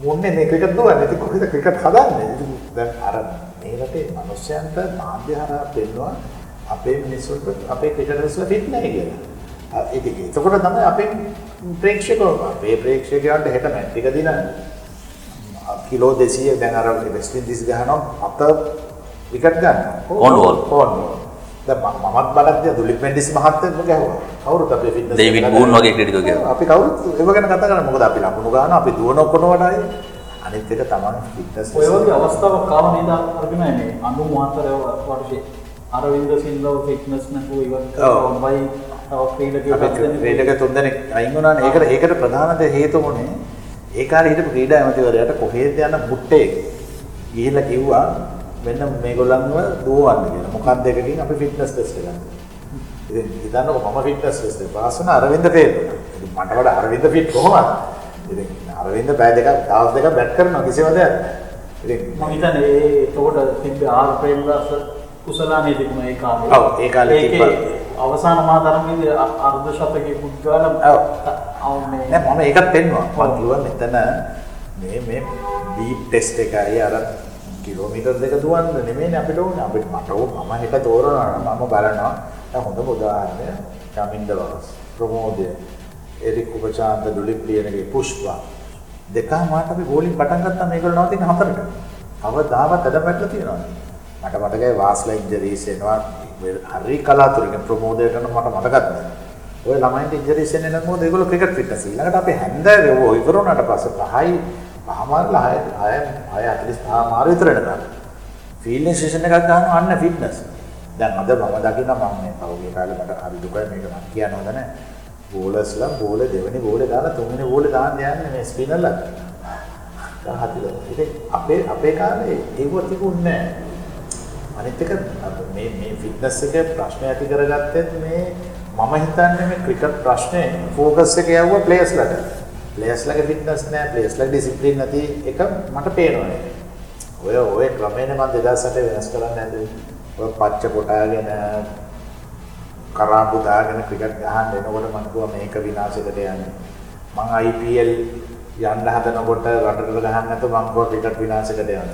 මොන්නේ මේ ක්‍රිකට් දුවන්නේ ඉතින් කොහෙද ක්‍රිකට් හදන්නේ ඉතින් දැන් අර මේ රටේ මිනිස්සුන්ට මාධ්‍ය හරහා පෙන්නවා අපේ මිනිස්සුන්ට අපේ ක්‍රිකටර්ස්ලා ෆිට නැහැ කියලා. ඒකකොට තමයි අපේ ප්‍රේක්ෂකයන්ට හෙට මැච් එක දිනන්නේ. කිලෝ 200 දැන් අර වෙස්ට් ඉන්ඩීස් ගහනවා අත විකට් ගන්නවා. කොන්වෝල්. දැන් මමත් බලද්දී දුලිප් මෙන්ඩිස් මහත්තයෙක් ගැහුවා. කවුරුත් අපේ ෆිට්නස් ඩේවිඩ් බූන් වගේ ක්‍රීඩකයෝ කියනවා. අපි කවුරුත් ඒව ගැන කතා කරන්නේ මොකද අපි ලකුණු ගන්නවා අපි දුවන ඔක්කොම වඩායි. අනිත් එක තමයි ෆිට්නස්. ඔය වගේ අවස්ථාවක් ආව නේද අර්ජුනයි මේ 94 වර්ෂයේ අරවින්ද සිල්වා ෆිට්නස් නැතුව ඉවත් කරනවා. ක්‍රීඩක තුන්දෙනෙක් අයින් වුණානේ. ඒකට ප්‍රධාන හේතුව මොනේ? ඒ කාලේ හිටපු ක්‍රීඩා ඇමතිවරයාට කොහෙද යන මුට්ටේ ගිහිල්ලා කිව්වා මෙන්න මේගොල්ලන්ව දුවවන්න කියලා. මොකක්ද එකකින් අපි ෆිට්නස් ටෙස්ට් එකක්. ඉතින් හිතන්නකො මම ෆිට්නස් ටෙස්ට් එක පාස් වුණා අරවින්ද පේනවා. ඉතින් මට වඩා අරවින්ද ෆිට් කොහොමද? ඉතින් අරවින්ද පැය දෙකක් දවස් දෙකක් බැට් කරනවා කිසිම දෙයක් නැහැ. ඉතින් මම හිතන්නේ ඒකට තිබ්බ ආර් ප්‍රේමදාස කුසලානේ තිබුණා ඒ කාලේ. ඔව් ඒ කාලේ තිබ්බා. අවසාන මාතරමේදී අර්ධ ශතකයේ පුද්ගලම නෑ මම ඒකත් පෙන්නවා. මම කිව්වා මෙතන මේ ඩීප් ටෙස්ට් එකයි අර කිලෝමීටර් දෙක දුවන්න නෙමෙයිනේ අපිට ඕනේ. අපිට මම හිත තෝරනවා මම බලනවා. දැන් හොඳම උදාහරණය කමින්ද ලොරස් ප්‍රමෝදය එරික් උපචාන්ත දුලිප් ලියනගේ පුෂ්පා දෙකමාරට අපි ගෝලින් පටන් ගත්තා මේගොල්ලෝ නවතින 4ට. කවදාවත් අඩපැටල තියනවා. මට මතකයි වාස්ලා ඉන්ජරිස් එනවා හරි කලාතුරකින් ප්‍රමෝදයට නම් මට මතකත් නැහැ. ඔය ළමයින්ට ඉන්ජරිස් එන්නේ නැත්නම් මොකද ඒගොල්ලෝ ක්‍රිකට් ෆිට්නස් ඊළඟට අපි හැන්දෑවේ ඔය ඉවරුණාට පස්සේ 5:45 මාර විතර එනවා. ෆීල්ඩින් සෙෂන් එකක් ගන්නවා අන්න ෆිට්නස්. දැන් අද මම දකින්න මම මේ පහුගිය කාලේ මට හරි දුකයි මේක මම කියන්න හොඳ නැහැ. බෝලර්ස්ලා බෝල දෙවෙනි බෝලේ දාලා තුන්වෙනි බෝලේ දාන්න යන්නේ මේ ස්පිනර්ලා. ගහතිලා. ඉතින් අපේ කාලේ ඒව තිබුණේ නැහැ. අනිත් එක මේ ෆිට්නස් එකේ ප්‍රශ්න ඇති කරගත්තෙත් මේ මම හිතන්නේ මේ ක්‍රිකට් ප්‍රශ්නේ ફોකස් එක යවුවා ප්ලේයර්ස්ලාට. ප්ලේයර්ස්ලාගේ ෆිට්නස් නැහැ, ප්ලේයර්ස්ලාගේ ඩිසිප්ලින් නැති එක මට පේනවා. ඔය ක්‍රමයෙන් මම 2008 වෙනස් කරන්න හැදුවේ. ඔය පච්ච කොටාගෙන කරාබු දාගෙන ක්‍රිකට් ගහන්න එනකොට මම කිව්වා මේක විනාශයකට යන්නේ. මම IPL යන්න හදනකොට රටට ගහන්න නැතුව මම කිව්වා ක්‍රිකට් විනාශයකට යන්නේ.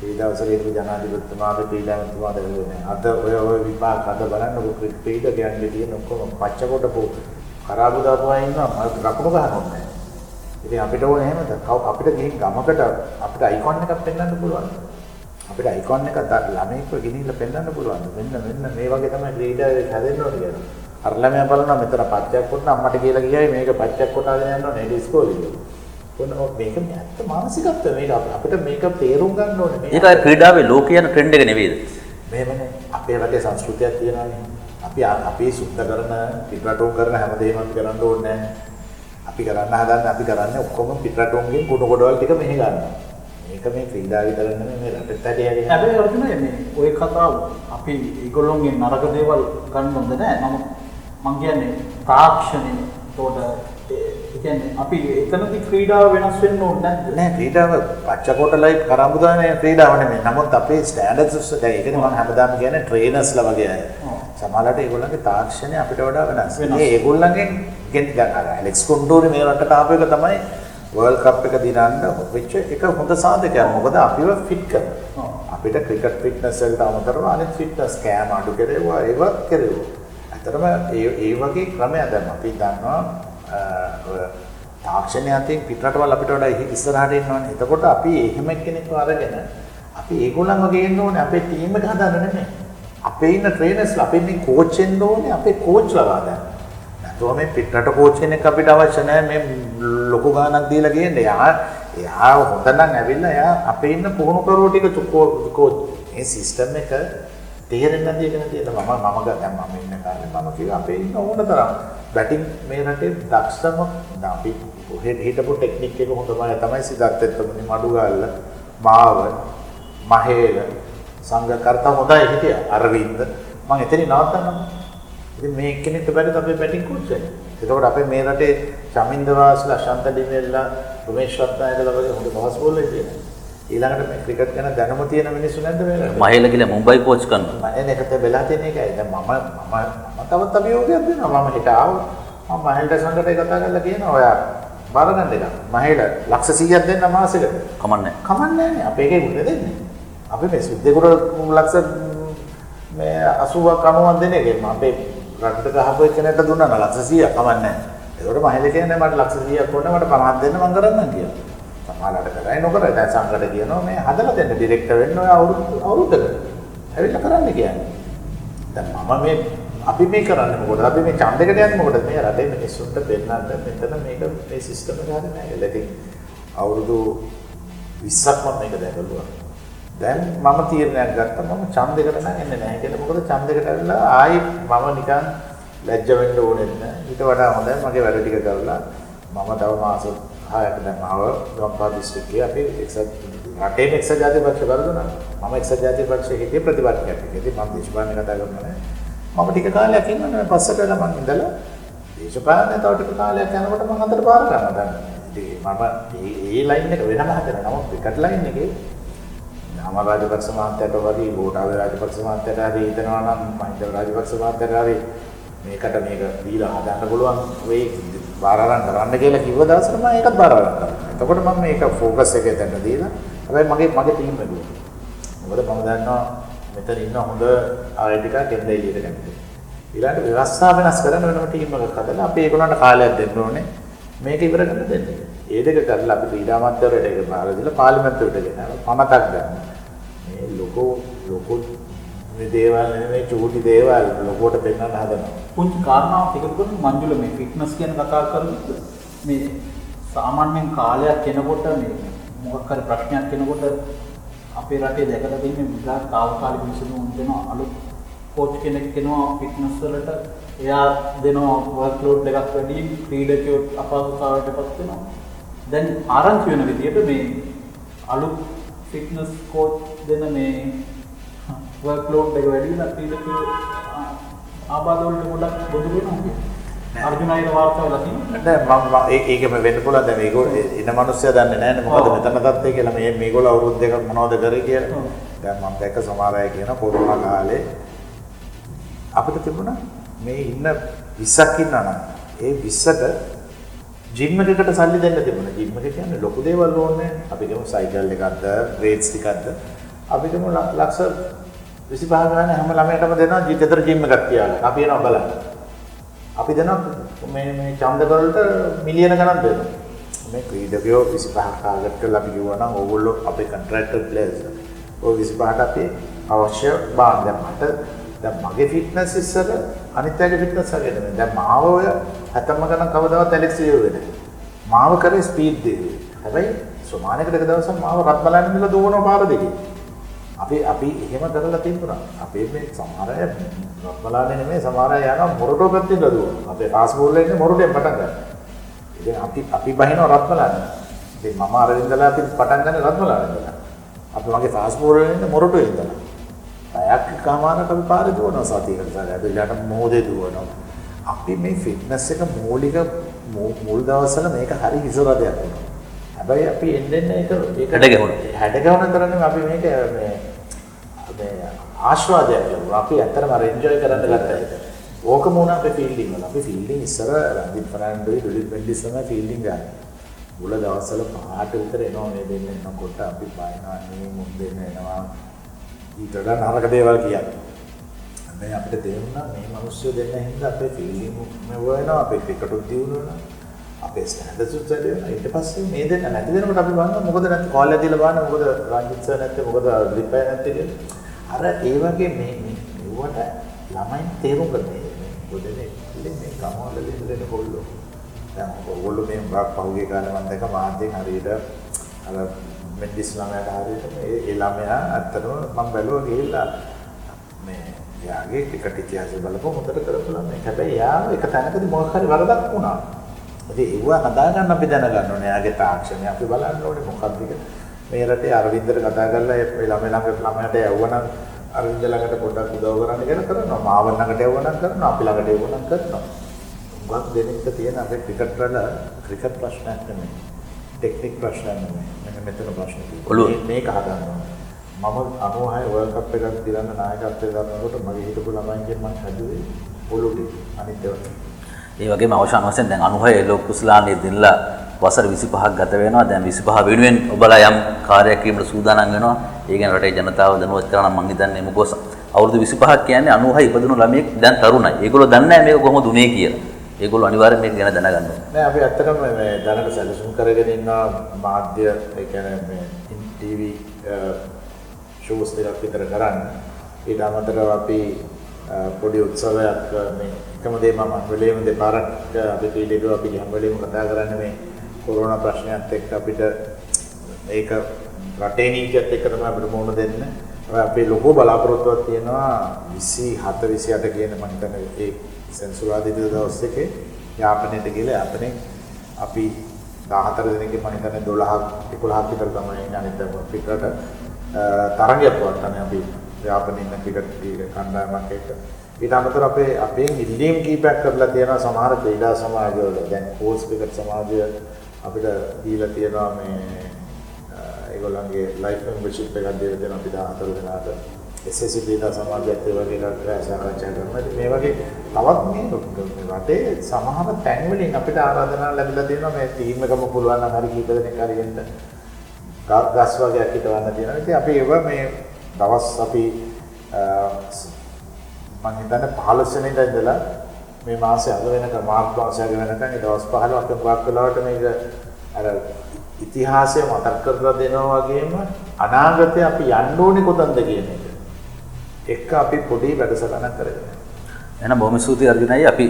ඒ දවස්වල ඉන්න ජනාධිපතිතුමාද ක්‍රීඩාමන්ත්‍රීතුමාද වෙන්නේ. අද ඔය විපාක අද බලන්නකො ක්‍රීඩකයන්ගේ තියෙන ඔක්කොම පච්ච කොටපු කරාබු දාපුවා ඉන්නවා රකුණු ගහනවා නැහැ. ඉතින් අපිට ඕනේ එහෙමද? අපිට ගිහින් ගමකට අපිට අයිකොන් එකක් පෙන්වන්න පුළුවන්. අපිට අයිකොන් එකක් ළමයින්ව ගෙනිහිල්ලා පෙන්වන්න පුළුවන්. මෙන්න මේ වගේ තමයි ක්‍රීඩාවේ හැදෙන්න ඕනේ කියලා. අර ළමයා බලනවා මෙතන පච්චයක් කොටන අම්මට කියලා ගියයි මේක පච්චයක් කොටාගෙන යන්න ඕනේ නේද ඉස්කෝලේ කියලා. මේක ඇත්ත මානසිකත්වය මේක අපිට මේක තේරුම් ගන්න ඕනේ. ඒක ක්‍රීඩාවේ ලෝකයේ යන ට්‍රෙන්ඩ් එක නෙවෙයිද? මෙහෙමනේ අපේ රටේ සංස්කෘතියක් තියෙනවානේ. අපි සුද්ධ කරන පිටරටුම් කරන හැමදේම අපි කරන්න ඕනේ නැහැ. අපි කරන්නේ ඔක්කොම පිටරටුම්ගෙන් කුණු කොටවල් ටික මෙහි ගන්නවා. මේක මේ ක්‍රීඩා විතර නෙමෙයි මේ රටට ඇදගෙන. හැබැයි අර්ජුනයි මේ ওই කතාව අපි ඒගොල්ලෝගේ නරක දේවල් ගන්න හොඳ නැහැ. මම කියන්නේ තාක්ෂණය උඩ කියන්නේ අපි එතනදී ක්‍රීඩාව වෙනස් වෙන්න ඕනේ නැද්ද? නෑ ක්‍රීඩාව පච්චකොටලයි කරඹුදානේ ක්‍රීඩාව නෙමෙයි. නමුත් අපේ ස්ටෑන්ඩඩ්ස් දැන් ඒකනේ මම හැමදාම කියන්නේ ට්‍රේනර්ස්ලා වගේ අය. සමහරවිට ඒගොල්ලන්ගේ තාක්ෂණය අපිට වඩා වෙනස්. ඒගොල්ලන්ගෙන් කියන්නේ ඇලෙක්ස් කොන්ඩෝරි මේ රටට ආපු එක තමයි වර්ල්ඩ් කප් එක දිනන්න වෙච්ච එක හොඳ සාධකයක්. මොකද අපිව ෆිට කරනවා. අපිට ක්‍රිකට් ෆිට්නස් වලට අමතරව අනෙක් ෆිට්නස් කෑම අඩු කෙරෙව්වා ඒවත් කෙරෙව්වා. ඇත්තටම ඒ වගේ ක්‍රමයක් දැන් අපි දන්නවා තාක්ෂණය අතින් පිටරටවල් අපිට වඩා ඉස්සරහට ඉන්නවනේ. එතකොට අපි එහෙම කෙනෙක්ව අරගෙන අපි ඒගොල්ලන් වගේ ඉන්න ඕනේ. අපේ ටීම් එක හදන්න නෙමෙයි. අපේ ඉන්න ට්‍රේනර්ස්ලා අපේ ඉන්න කෝච් වෙන්න ඕනේ. අපේ කෝච්ලා වාදන්න. නැත්නම් මේ පිටරට කෝච් කෙනෙක් අපිට අවශ්‍ය නැහැ. මේ ලොකු ගාණක් දීලා ගේන්න. එයා හොඳ නම් ඇවිල්ලා එයා අපේ ඉන්න පුහුණු කරුවෝ ටික කෝච් මේ සිස්ටම් එක තේරෙන්නේ නැති එක නේද? මම ඉන්න කාලේ මම කිව්වා අපේ ඉන්න ඕන තරම් බැටිං මේ රටේ දක්ෂම අපි හිටපු ටෙක්නික් එක හොඳම තමයි සිද්ධාර්ථ එක්කමනි මඩුගල්ල මාව මහේල සංඝකර්තා හොඳයි හිටියා අරවින්ද මම එතනින් නවත්තන්නම්. ඉතින් මේ කෙනෙක්ට බැරිද අපේ බැටිං කෝච් වෙන්න? එතකොට අපේ මේ රටේ චමින්ද වාස්ලා ශාන්ත ඩිමෙල්ලා රමේෂ් රත්නායකලා වගේ හොඳ බහස් බෝලර්ලා ඉන්නවා. ඊළඟට මේ ක්‍රිකට් ගැන දැනුම තියෙන මිනිස්සු නැද්ද මේ රටේ? මහේල කියලා මුම්බයි කෝච් කරනවා. මම එකට වෙලා තියෙන එකයි. දැන් මම තවත් අභියෝගයක් දෙනවා. මම හිට ආවා. මම මහේලට සංගතේ කතා කරලා කියනවා ඔයා බාර ගන්න දෙන්න. මහේල ලක්ෂ 100ක් දෙන්න මාසෙකට. කමන්නේ. කමන්නේ නැහැ. අපේ එකේ මුන්නේ දෙන්නේ. අපි මේ සුද්දේකුර ලක්ෂ මේ 80ක් 90ක් දෙන එකේ මම අපේ රටට ගහපු එකනට දුන්නා නම් ලක්ෂ 100ක් කමන්නේ නැහැ. ඒකට මහේල කියන්නේ මට ලක්ෂ 100ක් ඕනේ මට 50ක් දෙන්න මම කරන්නම් කියලා. සමහරවිට කරයි නොකර දැන් සංගත කියනවා මේ හදලා දෙන්න ඩිරෙක්ටර් වෙන්න ඔය අවුරුද්දකට. ඇවිල්ලා කරන්න කියන්නේ. දැන් මම මේ අපි මේ කරන්නේ මොකද? අපි මේ ඡන්දයකට යන්නේ මොකද? මේ රටේ මිනිස්සුන්ට දෙන්නත් මෙතන මේක මේ සිස්ටම් එක හරිය නැහැ. ඉතින් අවුරුදු 20ක් මම මේක දැකලා. දැන් මම තීරණයක් ගත්තා මම ඡන්දයකට නම් එන්නේ නැහැ කියලා. මොකද ඡන්දයකට ඇවිල්ලා ආයි මම නිකන් ලැජ්ජ වෙන්න ඕනේ නැහැ. ඊට වඩා හොඳයි මගේ වැඩ ටික කරලා මම තව මාස 6ක් දැන් ආව ගම්පහ දිස්ත්‍රික්කයේ අපි රටේ එක්සත් ජාතික පක්ෂ කරදුනා. මම එක්සත් ජාතික පක්ෂයේ හිටිය ප්‍රතිපත්තියක්. ඉතින් මම දේශපාලන කතා කරනවා නේ. මම ටික කාලයක් ඉන්නවනේ පස්සට වෙලා මම ඉඳලා දේශපාලනේ තව ටික කාලයක් යනකොට මම අතට පාර ගන්නවා දැන්. ඉතින් මම මේ ලයින් එක වෙනම හදලා නමුත් ක්‍රිකට් ලයින් එකේ නාම රාජපක්ෂ මහත්තයාට වගේ ගෝඨාභය රාජපක්ෂ මහත්තයාට හරි හිතනවා නම් මහින්ද රාජපක්ෂ මහත්තයාට හරි මේකට මේක දීලා හදන්න පුළුවන් වෙයි බාර අරන් කරන්න කියලා කිව්ව දවසට මම ඒකත් බාර අරන් කරනවා. එතකොට මම මේක ફોකස් එකේ තැන්න දීලා හැබැයි මගේ ටීම් එක දුන්නා. මොකද මම දන්නවා මෙතන ඉන්න හොඳ ආයෙ ටිකක් එන්න එළියට ගන්න. ඊළඟට ව්‍යවස්ථාව වෙනස් කරන්න වෙනම ටීම් එකක් හදලා අපි ඒගොල්ලන්ට කාලයක් දෙන්න ඕනේ. මේක ඉවර කරන්න දෙන්න. ඒ දෙක කරලා අපි ක්‍රීඩා අමාත්‍යාලයට ඒක බාර දීලා පාර්ලිමේන්තුවට ගෙනාවා. පමතක් ගන්න. මේ ලොකු මේ දේවල් නෙමෙයි චූටි දේවල් ලොකුවට පෙන්වන්න හදනවා. පුංචි කාරණාවක් එකතු කරමු මංජුල මේ ෆිට්නස් කියන කතා කරනකොට මේ සාමාන්‍යයෙන් කාලයක් එනකොට මේ මොකක් හරි ප්‍රශ්නයක් එනකොට අපේ රටේ දැකලා තියෙන විග්‍රහ තාවකාලික විසඳුම් දෙන අලුත් කෝච් කෙනෙක් කෙනවා ෆිට්නස් වලට එයා දෙනවා වර්ක් ලෝඩ් එකක් වැඩි ක්‍රීඩකයෝ අපහසුතාවයටපත් වෙනවා. දැන් ආරංචි වෙන විදිහට මේ අලුත් ෆිට්නස් කෝච් දෙන මේ වර්ක් ලෝඩ් එක වැඩි වෙලා ක්‍රීඩකයෝ ආබාධ වලට ගොඩක් බොදු වෙනවා. අර්ජුනයිට වාර්තා වෙලා තියෙනවා. නෑ මම ඒකම වෙන්න පුළුවන් දැන් මේගොල්ලෝ ඉන්න මිනිස්සයා දන්නේ නැහැ නේ මොකද මෙතන තත්ත්වය කියලා මේගොල්ලෝ අවුරුදු දෙකක් මොනවද කරේ කියලා. දැන් මම දැක්ක සමහර අය කියන කොරෝනා කාලේ අපිට තිබුණා මේ ඉන්න 20ක් ඉන්නවා නම් ඒ 20ට ජිම් එකකට සල්ලි දෙන්න තිබුණා. ජිම් එක කියන්නේ ලොකු දේවල් ඕනේ. අපි ගමු සයිකල් එකක්ද, වේට්ස් ටිකක්ද. අපි ගමු ලක්ෂ 25 ගාන හැම ළමයටම දෙනවා ගෙදර ජිම් එකක් කියලා. අපි එනවා බලන්න. අපි දෙනවා මේ ඡන්ද වලට මිලියන ගණන් දෙනවා. මේ ක්‍රීඩකයෝ 25 කාලයකට කරලා අපි කිව්වා නම් ඕගොල්ලෝ අපේ කොන්ට්‍රැක්ටර් ප්ලේයර්ස්. ඔය 25ට අපි අවශ්‍ය බාන් දැන් මගේ ෆිට්නස් ඉස්සර අනිත් අයගේ ෆිට්නස් වගේ නෙමෙයි. දැන් මාව ඔය 70 ගණන් කවදාවත් ඇලෙක්ස් යුවේ නැහැ. මාව කරේ ස්පීඩ් දෙවි. හැබැයි සෝමානකට එක දවසක් මාව රත් බලන්න ඉඳලා දුවනවා පාර දෙකේ. අපි එහෙම කරලා තිබුණා. අපේ මේ සමහර අය රත් බලන්නේ නෙමෙයි සමහර අය යනවා මොරටෝ පැත්තෙන් දුවනවා. අපේ ෆාස්ට් බෝල් එකේ මොරටෙන් පටන් ගන්නවා. ඉතින් අපි බහිනවා රත් බලන්න. ඉතින් මම අරවින්දලා අපි පටන් ගන්න රත් බලන්න ඉඳලා. අපි මගේ ෆාස්ට් බෝල් එකේ මොරටෝ ඉඳලා. අයක් කමාරට අපි පාරේ දුවනවා සතියකට සාරා. අපි ඊළඟට මොහොතේ දුවනවා. අපි මේ ෆිට්නස් එක මූලික මුල් දවස්වල මේක හරි හිසරදයක් වුණා. හැබැයි අපි එන්න ඒක හැඩගැහුණ කරන්නේ අපි මේක මේ ආස්වාදයක් ලැබුණා. අපි ඇත්තටම අර එන්ජොයි කරන්න ගත්තා ඒක. ඕකම වුණා අපේ ෆීල්ඩින් වල. අපි ෆීල්ඩින් ඉස්සර රන්දිත් ෆර්නැන්ඩෝයි ඩුලිත් බෙන්ඩිස් තමයි ෆීල්ඩින් ගන්න. මුල දවස්වල පහට විතර එනවා මේ දෙන්න එනකොට අපි බයිනවා නේ මුන් දෙන්න එනවා. ඊට වඩා නරක දේවල් කියන්නේ. මේ අපිට තේරුණා මේ මිනිස්සු දෙන්න හින්දා අපේ ෆීල්ඩින් මේ වෙනවා අපේ ක්‍රිකට් දියුණු වෙනවා. අපේ ස්ටෑන්ඩඩ්ස් උත් වැඩි වෙනවා. ඊට පස්සේ මේ දෙන්න නැති වෙනකොට අපි බලනවා මොකද නැති කෝල් ඇදලා බලනවා මොකද රංජිත් සර් නැත්තේ මොකද රිප්ලයි නැත්තේ කියලා. අර ඒ වගේ මේ මෙවට ළමයි තේරුම් ගන්න. මොකද මේ කමවල ඉඳලා කොල්ලෝ. දැන් ඔයගොල්ලෝ මේ පහුගිය කාලේ මම දැක්ක මාධ්‍යෙන් හරියට අර මෙන්ඩිස් ළමයාට හරියට ඒ ළමයා ඇත්තටම මම බැලුවා ගිහිල්ලා මේ එයාගේ ක්‍රිකට් ඉතිහාසය බලපුවා හොඳට කරපු ළමයෙක්. හැබැයි එයා එක තැනකදී මොකක් හරි වරදක් වුණා. ඉතින් ඒව හදාගන්න අපි දැනගන්න ඕනේ. එයාගේ තාක්ෂණය අපි බලන්න ඕනේ මොකක්ද මේ රටේ අරවින්දට කතා කරලා ඒ ළමයාට යවුවනම් අරවින්ද ළඟට පොඩ්ඩක් උදව් කරන්න කියලා කරනවා. මාව ළඟට යවුවනම් කරනවා. අපි ළඟට යවුවනම් කරනවා. මොකක්ද දෙනෙක්ට තියෙන අපේ ක්‍රිකට් වල ක්‍රිකට් ප්‍රශ්නයක් නෙමෙයි. ටෙක්නික් ප්‍රශ්නයක් නෙමෙයි. මෙන්න මෙතන ප්‍රශ්න තියෙනවා. මේක හදන්න ඕනේ. මම 96 වර්ල්ඩ් කප් එකක් දිරන්න නායකත්වය ගන්නකොට මගේ හිටපු ළමයින්ගෙන් මම හැදුවේ පොළොටි අනිත් ඒවා. ඒ වගේම අවසාන වශයෙන් දැන් 96 ලෝක කුසලානේ දිනලා වසර 25ක් ගත වෙනවා. දැන් 25 වෙනුවෙන් ඔබලා යම් කාර්යයක් කිරීමට සූදානම් වෙනවා. ඒ ගැන රටේ ජනතාව දැනුවත් කරන්න මම හිතන්නේ මොකද අවුරුදු 25ක් කියන්නේ 96 ඉපදුණු ළමයෙක් දැන් තරුණයි. ඒගොල්ලෝ දන්නේ නැහැ මේක කොහොමද උනේ කියලා. ඒගොල්ලෝ අනිවාර්යෙන් මේක ගැන දැනගන්න ඕනේ. නෑ අපි ඇත්තටම මේ දැනට සැලසුම් කරගෙන ඉන්නවා මාධ්‍ය ඒ කියන්නේ මේ ටීවී ෂෝස් දෙකක් විතර කරන්න. ඊට අමතරව අපි පොඩි උත්සවයක් මේ එකම දේ මම වෙලෙම දෙපාරක් අපි පිළිගුවා අපි හැම වෙලෙම කතා කරන්නේ මේ කොරෝනා ප්‍රශ්නයත් එක්ක අපිට මේක රටේ නීතියත් එක්ක තමයි අපිට මුහුණ දෙන්න. අපේ ලොකු බලාපොරොත්තුවක් තියෙනවා 27 28 කියන මම හිතන්නේ ඒ සෙන්සුරාදා දවස් එකේ යාපනයට ගිහලා යාපනයේ අපි 14 දිනකින් මම හිතන්නේ 12ක් 11ක් විතර තමයි අනිත් පිටරට තරගයක් වත්තනේ අපි යාපනයේ ඉන්න ක්‍රිකට් කණ්ඩායමක් එක්ක. ඊට අමතරව අපේ ඉල්ලීම් කීපයක් කරලා තියෙනවා සමහර ක්‍රීඩා සමාජවල. දැන් කෝස් ක්‍රිකට් සමාජය අපිට දීලා තියෙනවා මේ ඒගොල්ලන්ගේ ලයිෆ් මෙම්බර්ෂිප් එකක් දීලා දෙනවා අපි 14 දෙනාට. SSC ක්‍රීඩා සමාජයත් ඒ වගේ එකක් සාකච්ඡා කරනවා. මේ වගේ තවත් මේ රටේ සමහර තැන් වලින් අපිට ආරාධනා ලැබිලා තියෙනවා මේ ටීම් එකම පුළුවන් නම් හරි කීප දෙනෙක් හරි එන්න. ගස් වගේක් හිටවන්න තියෙනවා. ඉතින් අපි ඒව මේ දවස් අපි මම හිතන්නේ 15 වෙනිදා ඉඳලා මේ මාසේ අද වෙනකම් මාර්ච් මාසයේ වෙනකම් ඒ දවස් 15 අපි ගොඩක් වෙලාවට මේක අර ඉතිහාසය මතක් කරලා දෙනවා වගේම අනාගතේ අපි යන්න ඕනේ කොතනද කියන එක අපි පොඩි වැඩසටහනක් කරගෙන. එහෙනම් බොහොම ස්තුතියි අර්ජුනයි. අපි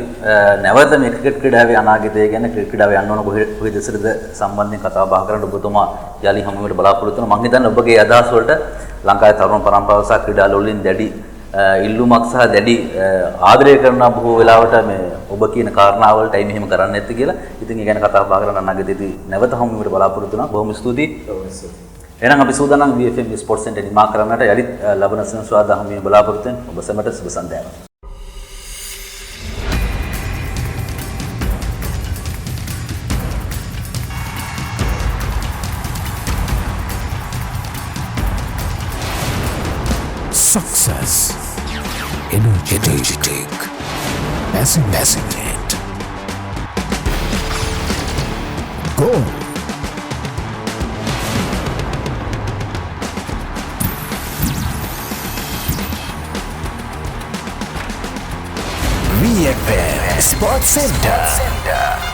නැවත මේ ක්‍රිකට් ක්‍රීඩාවේ අනාගතය ගැන ක්‍රිකට් ක්‍රීඩාවේ යන්න ඕන කොහේ දෙසටද සම්බන්ධයෙන් කතා බහ කරන්න ඔබතුමා යලි හමු වෙන්න බලාපොරොත්තු වෙනවා. මම හිතන්නේ ඔබගේ අදහස් වලට ලංකාවේ තරුණ පරම්පරාව සහ ක්‍රීඩා වලින් දැඩි ඉල්ලුමක් සහ දැඩි ආදරය කරන බොහෝ වෙලාවට මේ ඔබ කියන කාරණාවලටයි මෙහෙම කරන්නේ නැත්තේ කියලා. ඉතින් ඒ ගැන කතා බහ කරන්න අනාගතයේදී නැවත හමු වෙන්න බලාපොරොත්තු වෙනවා. බොහොම ස්තුතියි. එහෙනම් අපි සූදානම් VFM ස්පෝර්ට්ස් සෙන්ටර් නිමා කරන්නට යලිත් ලබන සෙනසුරාදා හමු වෙන්න බලාපොරොත්තු වෙන ඔබ සැමට සුබ සන්ධ්‍යාවක්. Success, energetic, passionate, goal, VFM Sports Center.